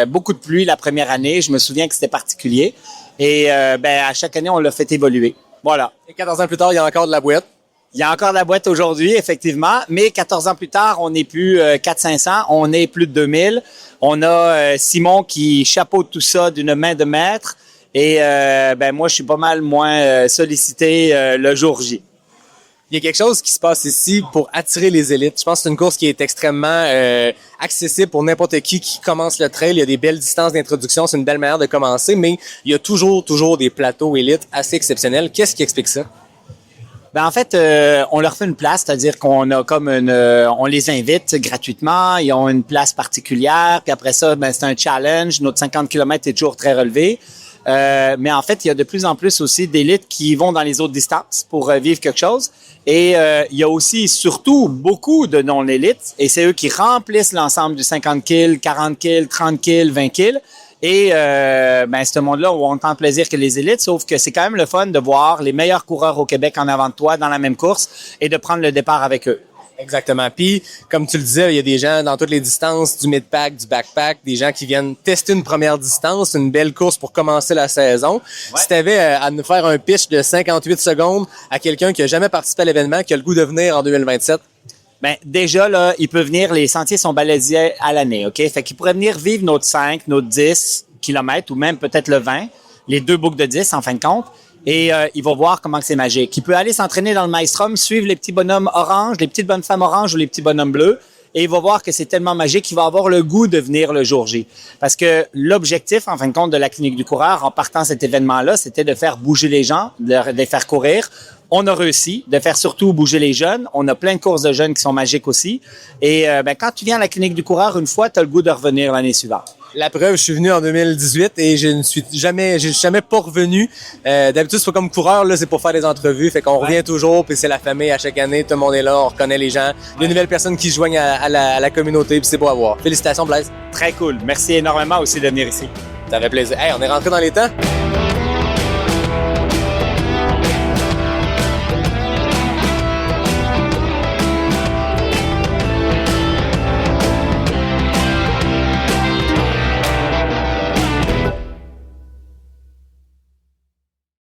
beaucoup de pluie la première année. Je me souviens que c'était particulier. Et à chaque année, on l'a fait évoluer. Voilà. Et 14 ans plus tard, il y a encore de la boîte. Il y a encore de la boîte aujourd'hui, effectivement. Mais 14 ans plus tard, on n'est plus 400-500, on est plus de 2000. On a Simon qui chapeaute tout ça d'une main de maître. Et moi, je suis pas mal moins sollicité le jour J. Il y a quelque chose qui se passe ici pour attirer les élites. Je pense que c'est une course qui est extrêmement accessible pour n'importe qui commence le trail. Il y a des belles distances d'introduction, c'est une belle manière de commencer, mais il y a toujours des plateaux élites assez exceptionnels. Qu'est-ce qui explique ça? Ben en fait, on leur fait une place, c'est-à-dire qu'on a comme on les invite gratuitement, ils ont une place particulière, puis après ça, c'est un challenge. Notre 50 km est toujours très relevé. Mais en fait, il y a de plus en plus aussi d'élites qui vont dans les autres distances pour vivre quelque chose. Et il y a aussi, surtout, beaucoup de non-élites. Et c'est eux qui remplissent l'ensemble du 50 kills, 40 kills, 30 kills, 20 kills. Et c'est un monde-là où on tente plaisir que les élites, sauf que c'est quand même le fun de voir les meilleurs coureurs au Québec en avant de toi dans la même course et de prendre le départ avec eux. Exactement. Puis, comme tu le disais, il y a des gens dans toutes les distances, du mid-pack, du backpack, des gens qui viennent tester une première distance, une belle course pour commencer la saison. Ouais. Si tu avais à nous faire un pitch de 58 secondes à quelqu'un qui a jamais participé à l'événement, qui a le goût de venir en 2027, ben déjà là, il peut venir, les sentiers sont balayés à l'année, OK? Fait qu'il pourrait venir vivre notre 5, notre 10 km ou même peut-être le 20, les 2 boucles de 10 en fin de compte. Et il va voir comment c'est magique. Il peut aller s'entraîner dans le Maelstrom, suivre les petits bonhommes oranges, les petites bonnes femmes oranges ou les petits bonhommes bleus. Et il va voir que c'est tellement magique qu'il va avoir le goût de venir le jour J. Parce que l'objectif, en fin de compte, de la Clinique du Coureur, en partant cet événement-là, c'était de faire bouger les gens, de les faire courir. On a réussi de faire surtout bouger les jeunes. On a plein de courses de jeunes qui sont magiques aussi. Et quand tu viens à la Clinique du Coureur, une fois, tu as le goût de revenir l'année suivante. La preuve, je suis venu en 2018 et j'ai jamais pas revenu. D'habitude, c'est pas comme coureur, là, c'est pour faire des entrevues. Fait qu'on revient toujours, puis c'est la famille à chaque année. Tout le monde est là, on reconnaît les gens. Des nouvelles personnes qui se joignent à la communauté, puis c'est beau à voir. Félicitations, Blaise. Très cool. Merci énormément aussi de venir ici. Ça fait plaisir. Hey, on est rentré dans les temps.